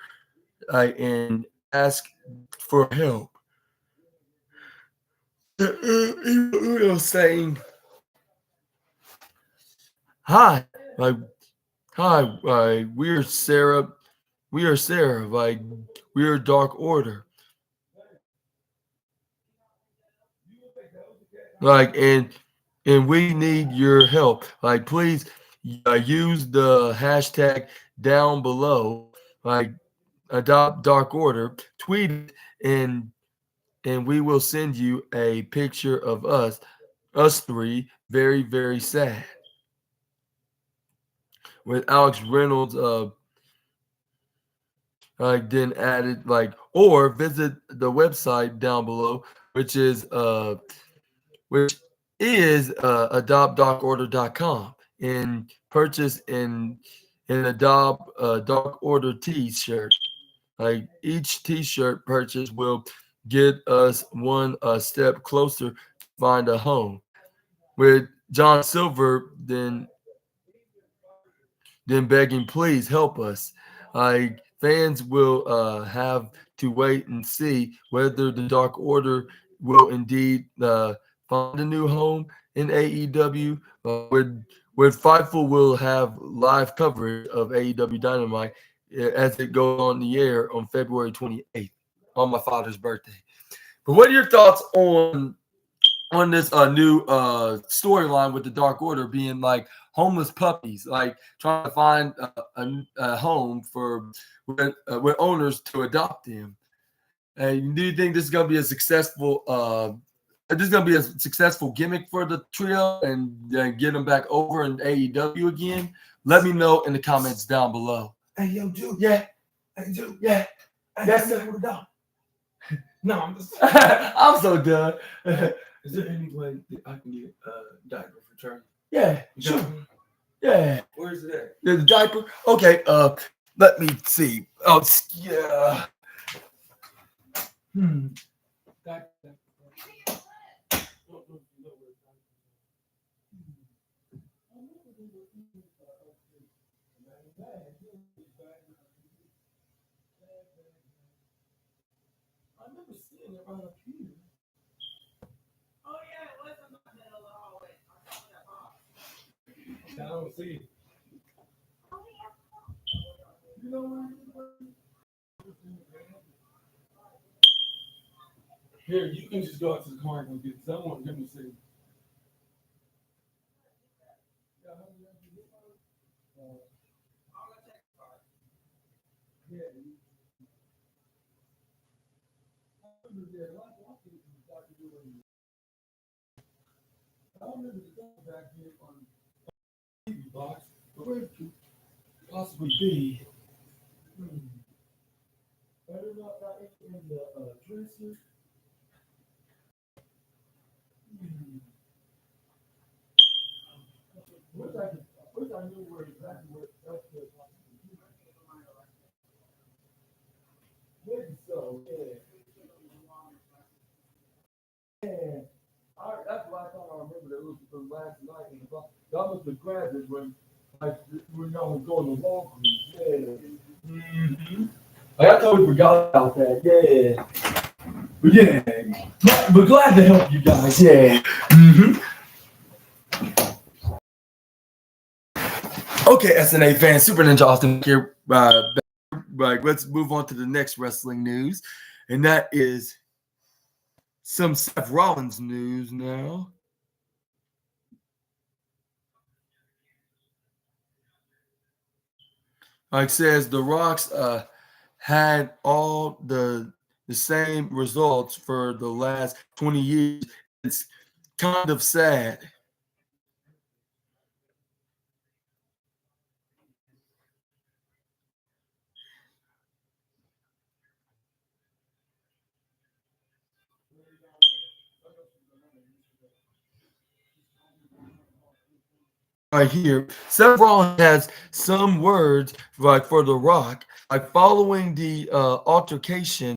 and asked for help. Uno saying, "Hi, like, hi, we are Sarah, like, we are Dark Order, like, and we need your help. Like, please use the hashtag down below, like, adopt Dark Order, tweet it, and we will send you a picture of us three, very, very sad." With Alex Reynolds then added, like, or visit the website down below, which is which is adoptdarkorder.com and purchase an Adopt Dark Order T-shirt. Like each T-shirt purchase will get us one step closer to find a home. With John Silver, then begging, please help us. Like fans will have to wait and see whether the Dark Order will indeed find a new home in AEW. With Fightful will have live coverage of AEW Dynamite as it goes on the air on February 28th on my father's birthday. But what are your thoughts on this new storyline with the Dark Order being like homeless puppies, like trying to find a home for with owners to adopt them? And do you think this is going to be a successful? This is going to be a successful gimmick for the trio and get them back over in AEW again? Let me know in the comments down below. Hey, yo, Jude. Yeah. Hey, Jude. Yeah. Hey, Yes, sir. With a dog. No, I'm just. I'm so done. Is there any way that I can get a diaper for Charlie? Yeah, You got sure. one? Yeah. Where is it at? The diaper. Okay. Let me see. Oh, yeah. Diaper. I remember seeing it right up here. Oh yeah, it was in the middle of the hallway. I saw that box. I don't see it. You know what? Here, you can just go out to the car and go get it. I want him to see. I'll go check the car. I remember the dog back here on the TV box, but where it could possibly be? Better not in the dresser. Wish I knew where exactly where that's the maybe so, yeah. Yeah. That's why I thought I remember that it was from last night in the box. Y'all must have grabbed it when y'all was going to Walgreens. Yeah. Mm-hmm. Like, I totally forgot about that. Yeah. But yeah. But glad to help you guys. Yeah. Mm-hmm. Okay, SNA fans, Super Ninja Austin here. Right, let's move on to the next wrestling news, and that is some Seth Rollins news now. Like says, the Rocks had all the same results for the last 20 years. It's kind of sad. Right here, Seth Rollins has some words like for The Rock, like following the altercation,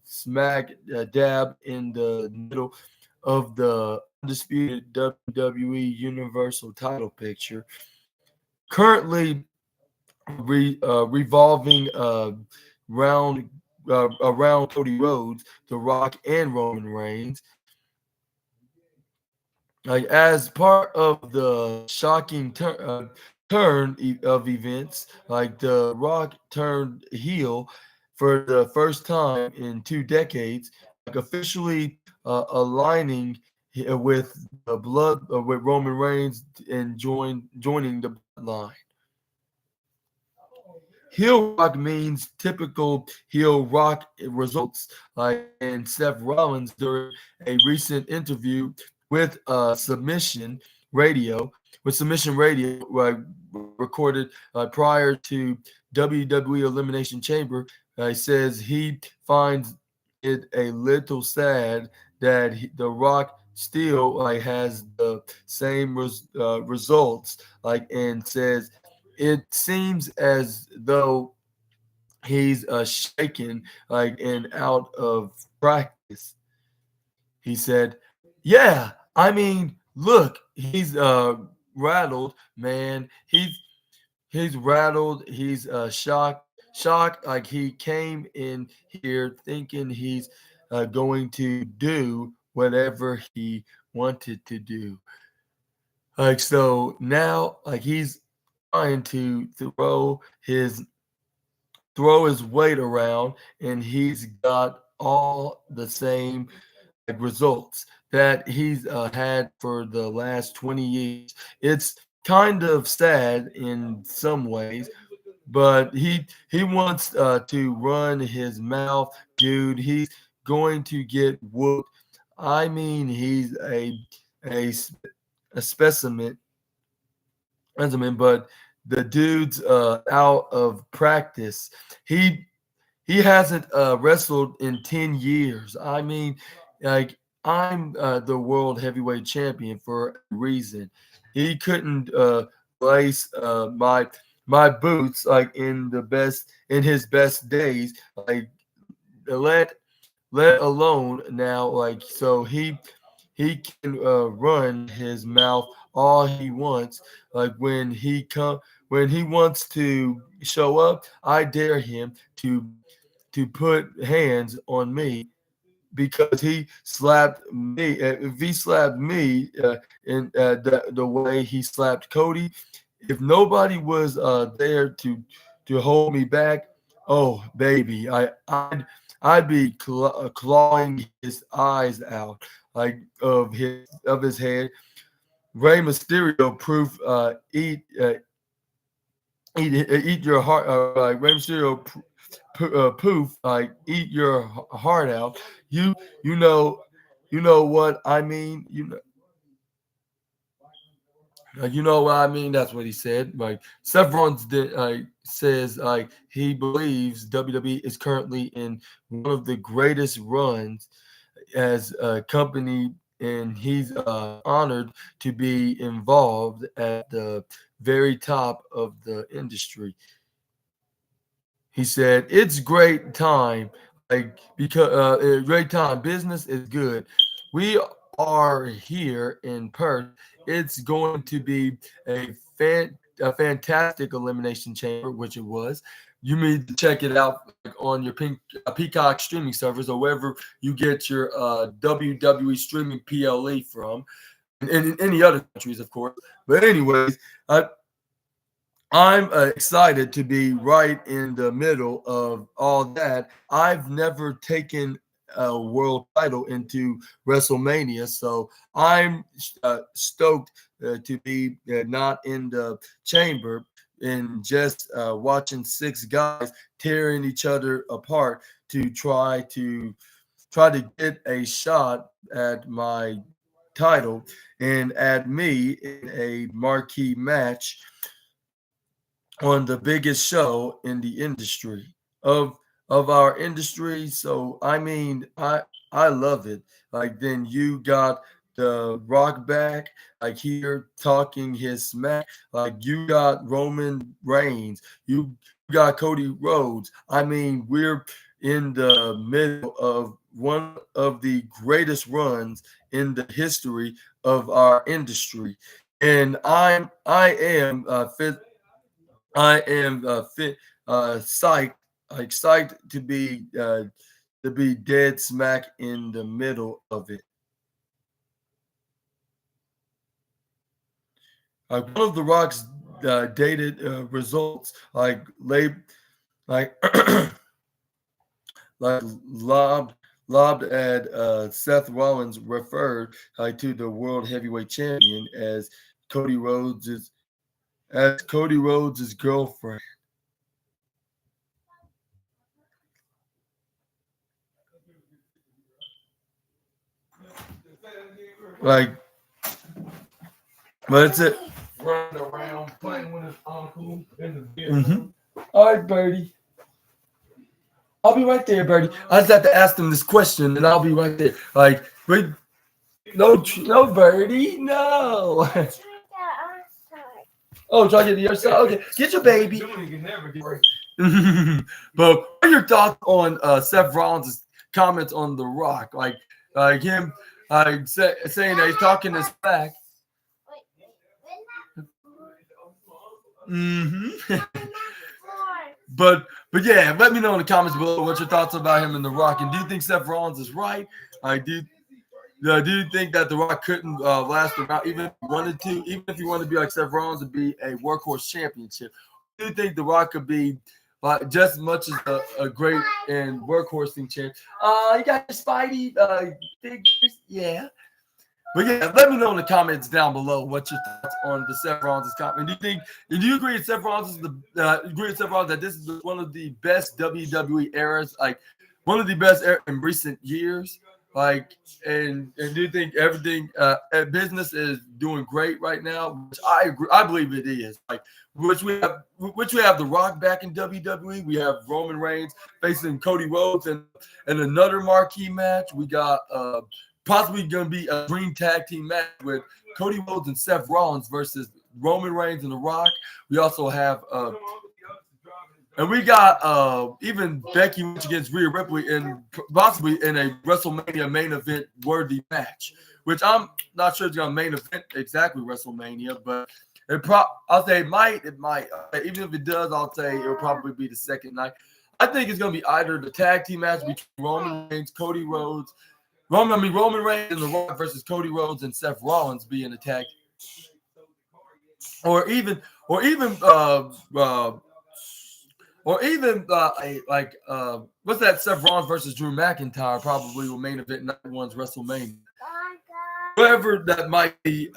smack dab in the middle of the undisputed WWE Universal title picture, currently revolving round around Cody Rhodes, The Rock, and Roman Reigns. Like as part of the shocking turn of events, like The Rock turned heel for the first time in 2 decades, like officially aligning with the blood with Roman Reigns and joining the bloodline. Heel rock means typical heel rock results, like in Seth Rollins during a recent interview with Submission Radio, recorded prior to WWE Elimination Chamber. Says he finds it a little sad that The Rock still like has the same results, like, and says it seems as though he's shaken, like, and out of practice. He said, "Yeah, I mean, look, he's rattled, man. He's rattled. He's shocked. Like he came in here thinking he's going to do whatever he wanted to do. Like so now, like he's trying to throw his weight around, and he's got all the same like results that he's had for the last 20 years. It's kind of sad in some ways, but he wants to run his mouth, dude. He's going to get whooped. I mean, he's a, a specimen, but the dude's out of practice. He he hasn't wrestled in 10 years. I mean, like, I'm the world heavyweight champion for a reason. He couldn't lace my boots like in his best days. Like, let let alone now, like, so he can run his mouth all he wants. Like when he wants to show up, I dare him to put hands on me because he slapped me. If he slapped me in the way he slapped Cody, if nobody was there to hold me back, oh baby, I'd be clawing his eyes out like of his head. Rey Mysterio proof eat your heart like Rey Mysterio poof like eat your heart out. You you know you know what I mean. You know what I mean. That's what he said. Like Seth Rollins says like he believes WWE is currently in one of the greatest runs as a company, and he's honored to be involved at the very top of the industry. He said, "It's great time, like because great time. Business is good. We are here in Perth. It's going to be a fantastic elimination chamber, which it was. You need to check it out like, on your Peacock streaming servers or wherever you get your WWE streaming PLE from, and in any other countries, of course. But anyways, I'm excited to be right in the middle of all that. I've never taken a world title into WrestleMania, so I'm stoked to be not in the chamber and just watching six guys tearing each other apart to try to get a shot at my title and at me in a marquee match on the biggest show in the industry of our industry. So I mean, I love it. Like then you got the Rock back, like here talking his smack. Like you got Roman Reigns, you got Cody Rhodes. I mean, we're in the middle of one of the greatest runs in the history of our industry, and I am I am psyched, like psyched to be dead smack in the middle of it. One of the Rock's dated results, like like lobbed at Seth Rollins, referred to the world heavyweight champion as Cody Rhodes' Cody Rhodes' girlfriend. Like, but it's it. Running around playing with his uncle in the Mhm. bedroom. All right, Birdie. I'll be right there, Birdie. I just have to ask them this question, and I'll be right there. Like, No, Birdie, no. Oh, try to get the other side. Okay, get your baby. But what are your thoughts on Seth Rollins' comments on The Rock? Like him saying that he's talking his back. But yeah, let me know in the comments below what your thoughts about him and The Rock. And do you think Seth Rollins is right? Do you think that The Rock couldn't last around even if he wanted to, even if he wanted to be like Seth Rollins and be a workhorse championship? Do you think The Rock could be just as much as a great and workhorsing champ? You got your Spidey figures, yeah. But yeah, let me know in the comments down below what your thoughts on the Seth Rollins comment. Do you agree with Seth Rollins that this is one of the best WWE eras, like one of the best in recent years? Like, and do you think everything business is doing great right now? Which I agree, I believe it is. Like, which we have The Rock back in WWE. We have Roman Reigns facing Cody Rhodes and another marquee match. We got possibly going to be a dream tag team match with Cody Rhodes and Seth Rollins versus Roman Reigns and The Rock. We also have and we got even Becky Lynch against Rhea Ripley in possibly in a WrestleMania main event worthy match, which I'm not sure it's going to main event exactly WrestleMania, but I'll say it might. Even if it does, I'll say it'll probably be the second night. I think it's going to be either the tag team match between Roman Reigns, Cody Rhodes, Roman Reigns and The Rock versus Cody Rhodes and Seth Rollins being attacked, or even what's that? Seth Rollins versus Drew McIntyre probably will main event night one's WrestleMania. Whatever that might be,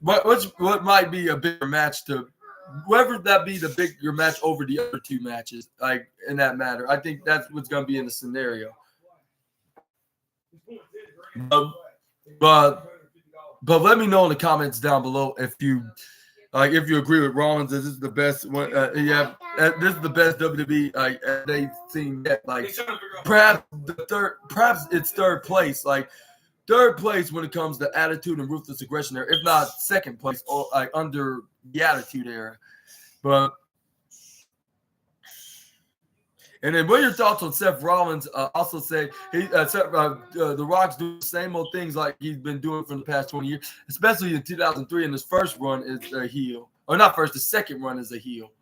what might be a bigger match to, whether that be the bigger match over the other two matches, like in that matter. I think that's what's going to be in the scenario. But let me know in the comments down below if you agree with Rollins. This is the best one. This is the best WWE they've seen yet. Like perhaps it's third place. Like third place when it comes to attitude and ruthless aggression era, if not second place, or like under the Attitude Era. But. And then, what are your thoughts on Seth Rollins? Also, say The Rock's doing the same old things like he's been doing for the past 20 years, especially in 2003. And his first run is a heel, or not first, the second run is a heel,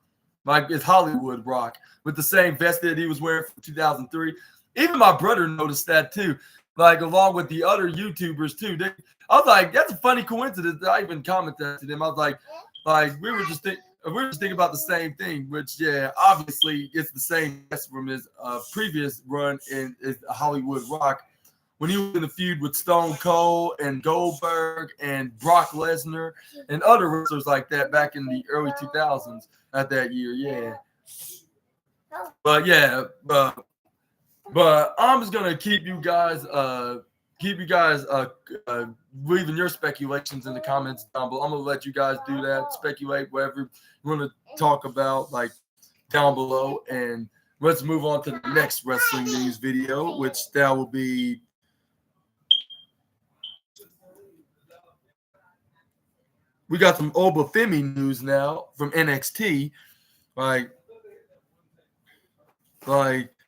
like it's Hollywood Rock with the same vest that he was wearing from 2003. Even my brother noticed that too, like along with the other YouTubers too. I was like, that's a funny coincidence. I even commented to them. I was like we were just thinking about the same thing, which, yeah, obviously it's the same from his previous run in Hollywood Rock when he was in the feud with Stone Cold and Goldberg and Brock Lesnar and other wrestlers like that back in the early 2000s at that year, yeah. But, yeah, but I'm just going to keep you guys leaving your speculations in the comments down below. I'm going to let you guys do that, speculate whatever you want to talk about, like down below. And let's move on to the next wrestling news video, which that will be we got some Obafemi news now from NXT, like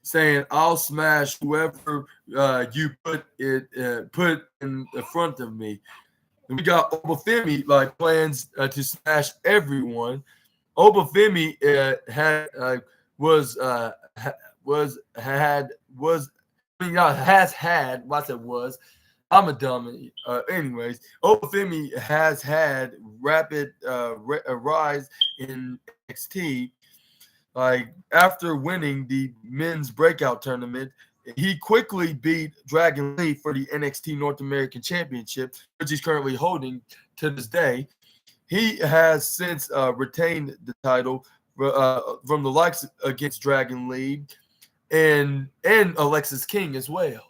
saying I'll smash whoever you put in the front of me. And we got Obafemi plans to smash everyone. Obafemi I'm a dummy. Anyways, Obafemi has had rapid rise in NXT. Like after winning the men's breakout tournament, he quickly beat Dragon Lee for the NXT North American Championship, which he's currently holding to this day. He has since retained the title from the likes against Dragon Lee and Alexis King as well.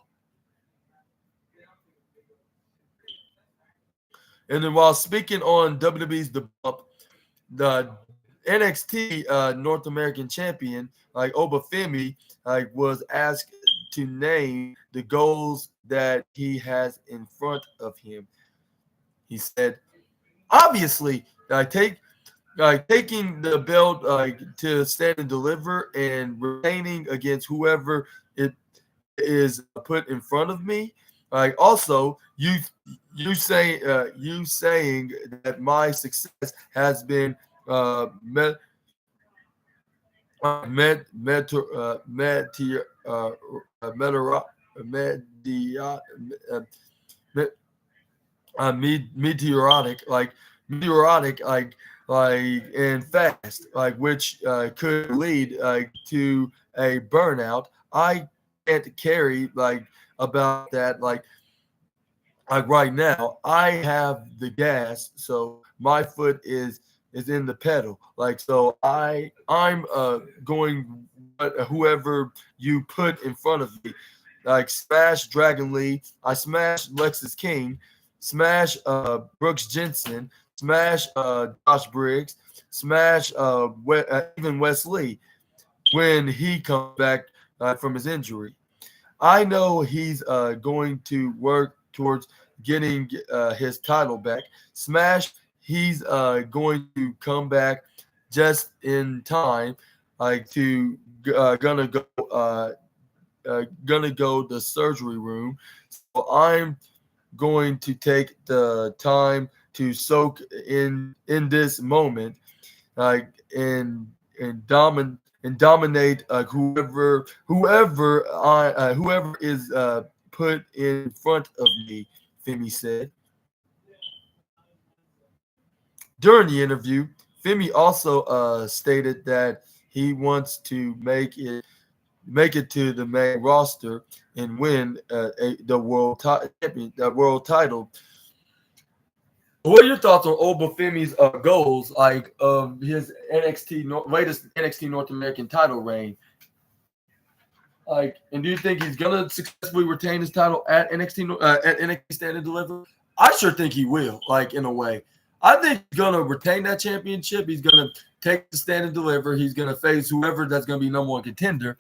And then while speaking on WWE's The Bump, the NXT North American champion, Obafemi, was asked to name the goals that he has in front of him. He said, obviously, taking the belt to stand and deliver and retaining against whoever it is put in front of me. Also, you saying that my success has been met met met meteor meteor meteor met, meteoric and fast which could lead to a burnout. I can't carry about that right now. I have the gas, so my foot is in the pedal. So I'm going whoever you put in front of me. Smash Dragon Lee. I smash Lexus King. Smash Brooks Jensen. Smash Josh Briggs. Smash even Wes Lee when he comes back from his injury. I know he's going to work towards getting his title back. Smash, he's going to come back just in time, to gonna go the surgery room. So I'm going to take the time to soak in this moment, and dominate whoever is put in front of me, Femi said. During the interview, Femi also stated that he wants to make it to the main roster and win the world title. What are your thoughts on Obafemi's goals, his latest NXT North American title reign? And do you think he's gonna successfully retain his title at NXT Stand and Deliver? I sure think he will. In a way, I think he's gonna retain that championship. He's gonna take the Stand and Deliver. He's gonna face whoever that's gonna be number one contender,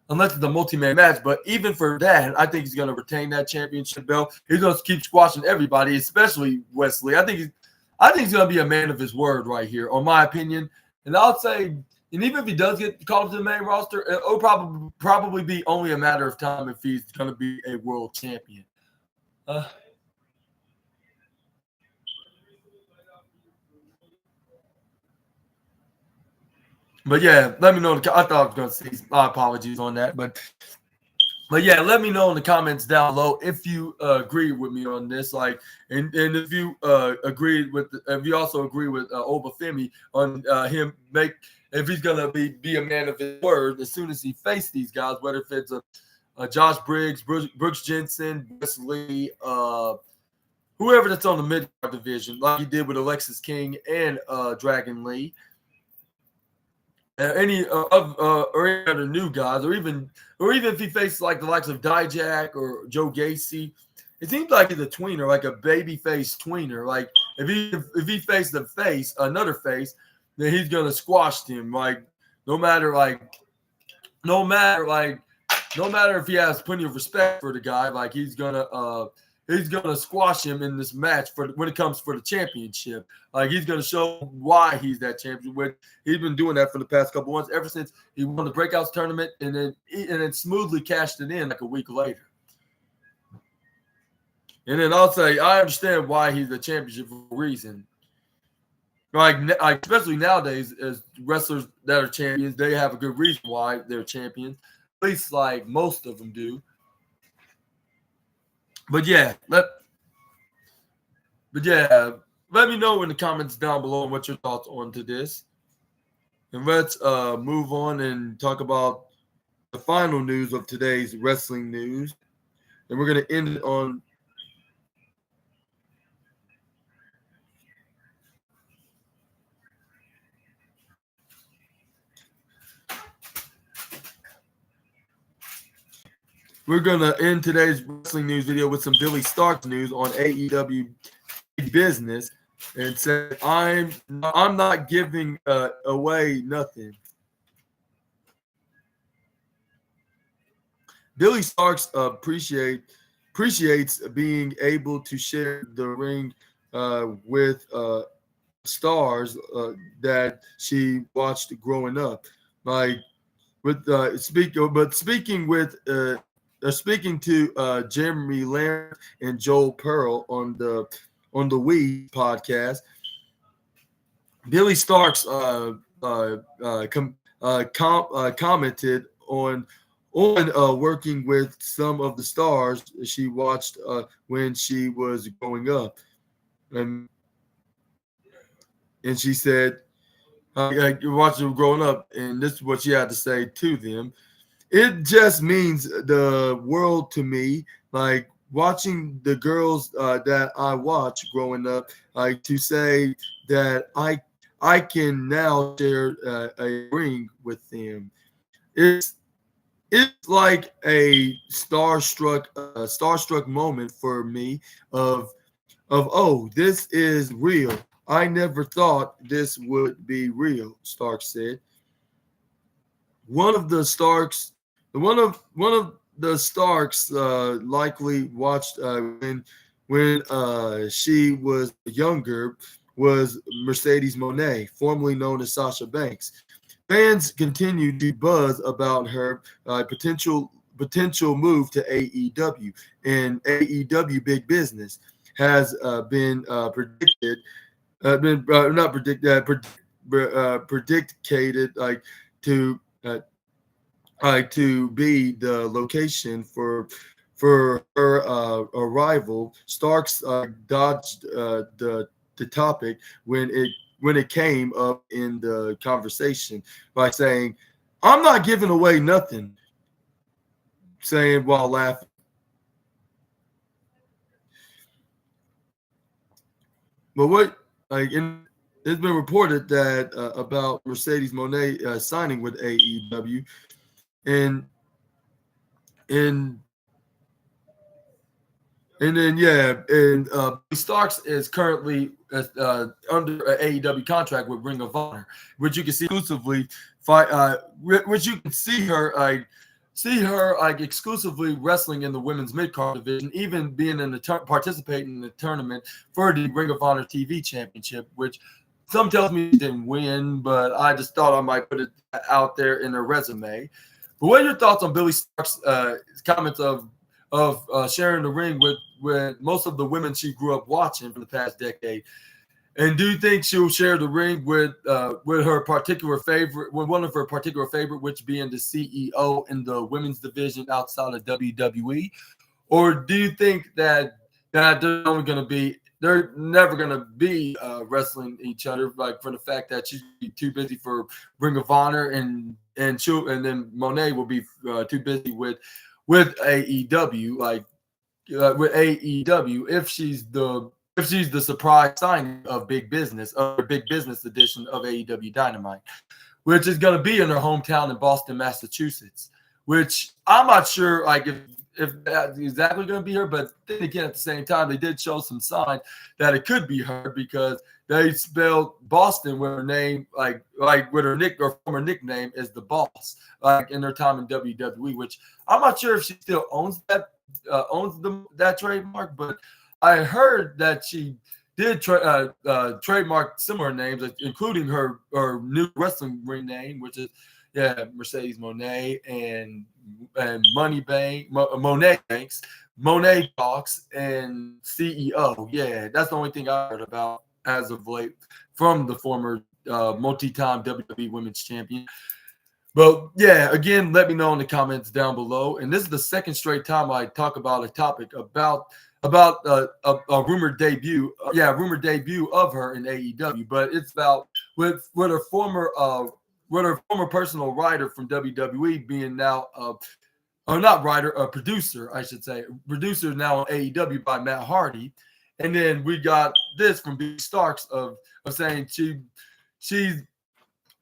unless it's a multi-man match. But even for that, I think he's going to retain that championship belt. He's going to keep squashing everybody, especially Wesley. I think he's going to be a man of his word right here, on my opinion. And I'll say, and even if he does get called up to the main roster, it'll probably be only a matter of time if he's going to be a world champion. But yeah, let me know. I thought I was going to say my apologies on that, but yeah, let me know in the comments down below if you agree with me on this. And if you if you also agree with Obafemi on if he's gonna be a man of his word as soon as he faces these guys, whether if it's a Josh Briggs, Brooks Jensen, Wesley, whoever that's on the mid card division, like he did with Alexis King and Dragon Lee. Any other new guys, or even if he faces the likes of Dijak or Joe Gacy, it seems like he's a tweener, like a baby face tweener. If he faces another face, then he's gonna squash him. No matter if he has plenty of respect for the guy, he's gonna squash him in this match when it comes for the championship. He's gonna show why he's that champion. He's been doing that for the past couple months, ever since he won the Breakouts tournament, and then smoothly cashed it in a week later. And then I'll say I understand why he's the championship for a reason. Especially nowadays, as wrestlers that are champions, they have a good reason why they're champions. At least most of them do. But yeah, let me know in the comments down below what your thoughts on to this. And let's move on and talk about the final news of today's wrestling news. And we're going to end it on we're going to end today's wrestling news video with some Billy Starkz news on AEW Business, and said, I'm not giving away nothing. Billy Starks appreciates being able to share the ring with stars that she watched growing up. Like with speaking to Jeremy Lambert and Joel Pearl on the We podcast, Billy Starks commented on working with some of the stars she watched when she was growing up, and she said, "You watched them growing up," and this is what she had to say to them. It just means the world to me. Like watching the girls that I watched growing up, like to say that I can now share a ring with them. It's it's like a starstruck moment for me of oh, this is real. I never thought this would be real, Stark said. One of the Starks, one of the Starks likely watched when she was younger was Mercedes Monet, formerly known as Sasha Banks. Fans continue to buzz about her potential move to AEW, and AEW Big Business has been predicted, been not predicted, predicted to to be the location for her arrival. Starks dodged the topic when it came up in the conversation by saying, "I'm not giving away nothing," saying while laughing. But it's been reported that about Mercedes Monet signing with AEW, and and and then Starks is currently under an AEW contract with Ring of Honor, which you can see exclusively which you can see her like exclusively wrestling in the women's mid card division, even being in the participating in the tournament for the Ring of Honor TV Championship, which some tells me she didn't win, but I just thought I might put it out there in her resume. But what are your thoughts on Billy Starks' comments of sharing the ring with most of the women she grew up watching for the past decade? And do you think she'll share the ring with her particular favorite, with one of her particular favorite, which being the CEO in the women's division outside of WWE? Or do you think that they're never gonna be wrestling each other, like for the fact that she's too busy for Ring of Honor, and then Monet will be too busy with AEW, with AEW, if she's the surprise signing of Big Business, or Big Business edition of AEW Dynamite, which is going to be in her hometown in Boston, Massachusetts. Which I'm not sure, like if that's exactly going to be her, but then again, at the same time, they did show some sign that it could be her because they spelled Boston with her name, like with her former nickname is the Boss, like in her time in WWE. Which I'm not sure if she still owns that trademark, but I heard that she did trademark similar names, including her new wrestling ring name, which is Mercedes Monet and Monet Banks, Monet Talks, and CEO. Yeah, that's the only thing I heard about as of late from the former multi-time WWE Women's Champion. But yeah, again, let me know in the comments down below. And this is the second straight time I talk about a topic about a rumored debut. Rumored debut of her in AEW. But it's about with her former personal writer from WWE being now not writer, a producer, I should say, producer now on AEW by Matt Hardy. And then we got this from B Starks of saying she's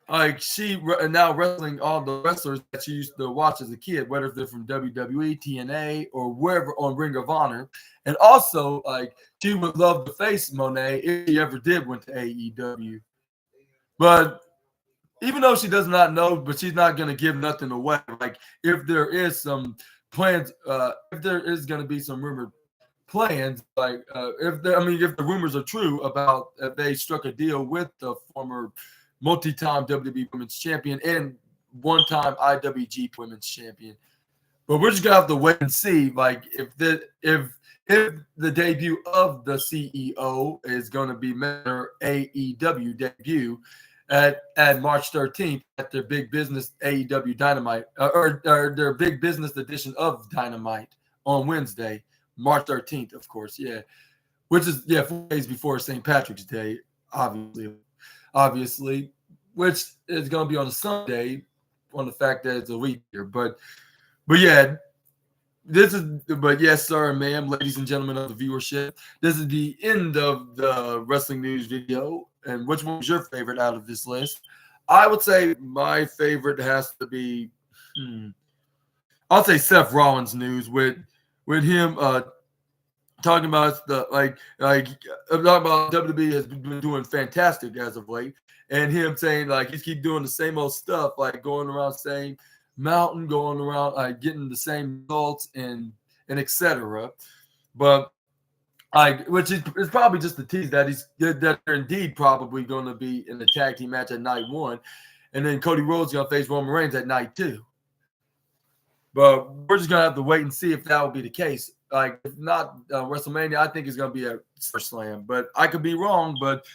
now wrestling all the wrestlers that she used to watch as a kid, whether they're from WWE, TNA, or wherever on Ring of Honor. And also, she would love to face Monet if she ever did went to AEW. But even though she does not know, but she's not going to give nothing away. Like if there is some plans, if there is going to be some rumored plans, like if the rumors are true about if they struck a deal with the former multi-time WWE Women's Champion and one-time IWGP Women's Champion. But we're just gonna have to wait and see, like if the debut of the CEO is going to be their AEW debut at March 13th at their big business AEW Dynamite or their big business edition of Dynamite on Wednesday, March 13th, of course, yeah, which is 4 days before St. Patrick's Day, obviously, which is going to be on a Sunday, on the fact that it's a week here, but yeah. But yes, sir, ma'am, ladies and gentlemen of the viewership, this is the end of the wrestling news video. And which one was your favorite out of this list? I would say my favorite has to be, I'll say Seth Rollins news with him talking about talking about WWE has been doing fantastic as of late, and him saying like he's keep doing the same old stuff, like going around saying mountain, going around getting the same results and etc. But which is probably just the tease that that they're indeed probably going to be in the tag team match at night 1, and then Cody Rhodes is going to face Roman Reigns at night 2. But we're just going to have to wait and see if that will be the case. Like if not WrestleMania, I think it's going to be a SummerSlam, but I could be wrong. But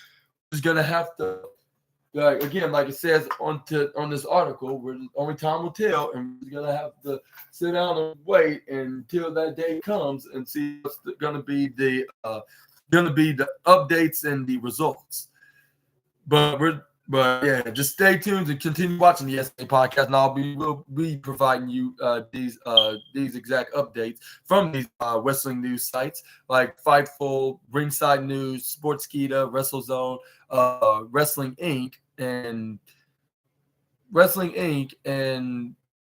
we're just going to have to. Again, like it says on this article, only time will tell, and we're gonna have to sit down and wait until that day comes and see what's gonna be the updates and the results. But yeah, just stay tuned and continue watching the SNA podcast, and we'll be providing you these exact updates from these wrestling news sites like Fightful, Ringside News, Sportskeeda, WrestleZone, Wrestling Inc. and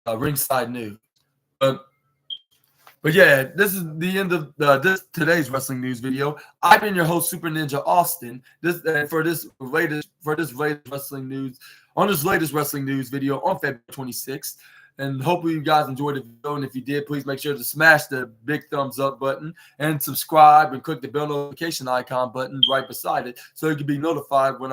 Ringside News. But yeah, this is the end of today's wrestling news video. I've been your host, Super Ninja Austin. For this latest wrestling news video on February 26th. And hopefully you guys enjoyed the video. And if you did, please make sure to smash the big thumbs up button and subscribe and click the bell notification icon button right beside it so you can be notified when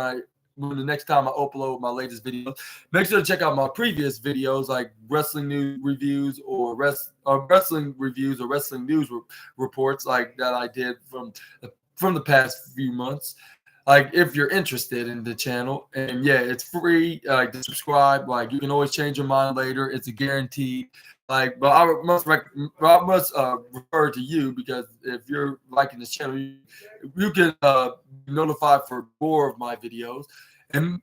the next time I upload my latest videos. Make sure to check out my previous videos like wrestling news reviews or wrestling reviews or wrestling news reports like that I did from the past few months. Like if you're interested in the channel, and yeah, it's free to subscribe. Like you can always change your mind later. It's a guarantee. But I must refer to you because if you're liking this channel, you can be notified for more of my videos, and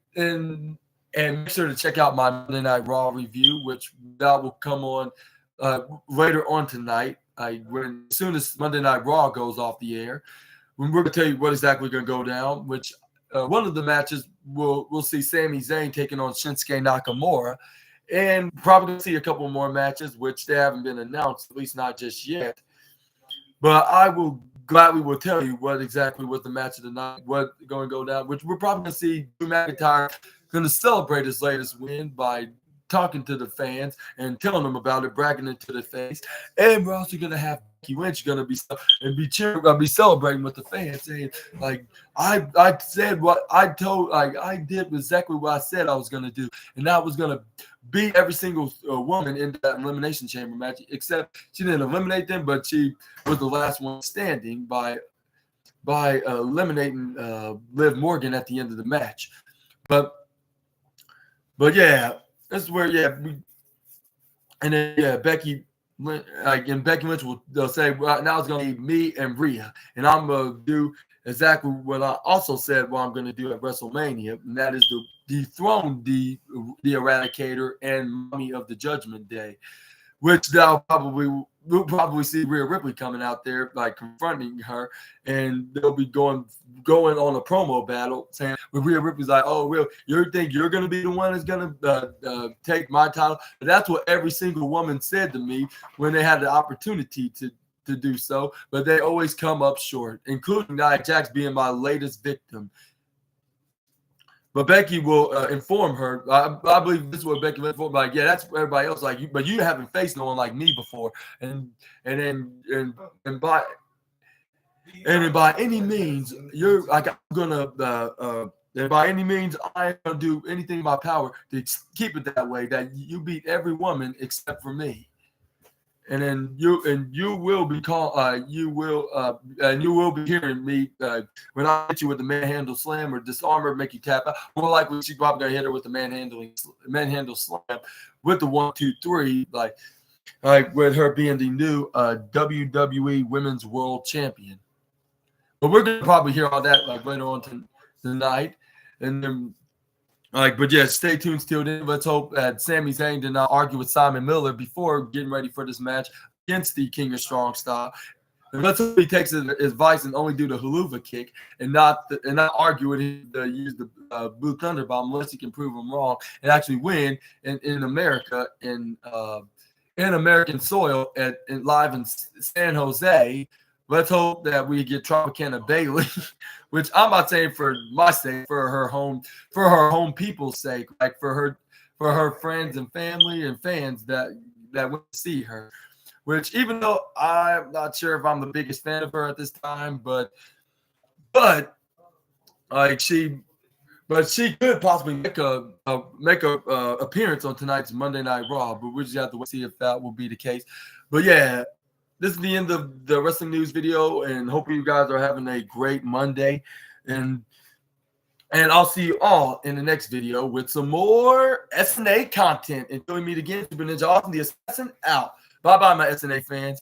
make sure to check out my Monday Night Raw review, which that will come on later on tonight. As soon as Monday Night Raw goes off the air, we're going to tell you what exactly going to go down. Which one of the matches we'll see Sami Zayn taking on Shinsuke Nakamura. And probably see a couple more matches, which they haven't been announced, at least not just yet. But I will gladly tell you what exactly was the match of the night, what's going to go down, which we're probably going to see Drew McIntyre going to celebrate his latest win by talking to the fans and telling them about it, bragging it to their face. And we're also going to have Becky Lynch going to be celebrating with the fans, saying like I said what I told, like I did exactly what I said I was going to do, and that was going to beat every single woman in that Elimination Chamber match, except she didn't eliminate them, but she was the last one standing by eliminating Liv Morgan at the end of the match. But yeah, that's where Becky Lynch they'll say, well, now it's going to be me and Rhea, and I'm going to do exactly what I also said what I'm going to do at WrestleMania, and that is to dethrone the Eradicator and Mommy of the Judgment Day, which we'll probably see Rhea Ripley coming out there like confronting her, and they'll be going on a promo battle saying, when Rhea Ripley's like, oh, Will, you think you're going to be the one that's going to take my title? But that's what every single woman said to me when they had the opportunity to do so, but they always come up short, including Nia Jax being my latest victim. But Becky will inform her. I believe this is what Becky will inform. Like, yeah, that's everybody else. Like you, but you haven't faced no one like me before. And by any means, you're like I'm gonna. And by any means, I'm gonna do anything in my power to keep it that way. That you beat every woman except for me. And then you will be you will be hearing me when I hit you with the manhandle slam or disarm her, make you tap out. More likely, she's probably gonna hit her with the manhandle slam with the 1, 2, 3, like with her being the new WWE Women's World Champion. But we're gonna probably hear all that like later on tonight, and then. But yeah, stay tuned still then. Let's hope that Sami Zayn did not argue with Simon Miller before getting ready for this match against the King of Strong Style. And let's hope he takes his advice and only do the haluva kick and not argue with him to use the Blue Thunder Bomb unless he can prove him wrong and actually win in America in American soil live in San Jose. Let's hope that we get Tropicana Bailey, which I'm not saying for my sake, for her home people's sake, like for her friends and family and fans that want to see her. Which even though I'm not sure if I'm the biggest fan of her at this time, but she could possibly make a appearance on tonight's Monday Night Raw. But we just have to see if that will be the case. But yeah. This is the end of the wrestling news video, and hope you guys are having a great Monday. And I'll see you all in the next video with some more SNA content. Until we meet again, Super Ninja Awesome, the Assassin out. Bye-bye, my SNA fans.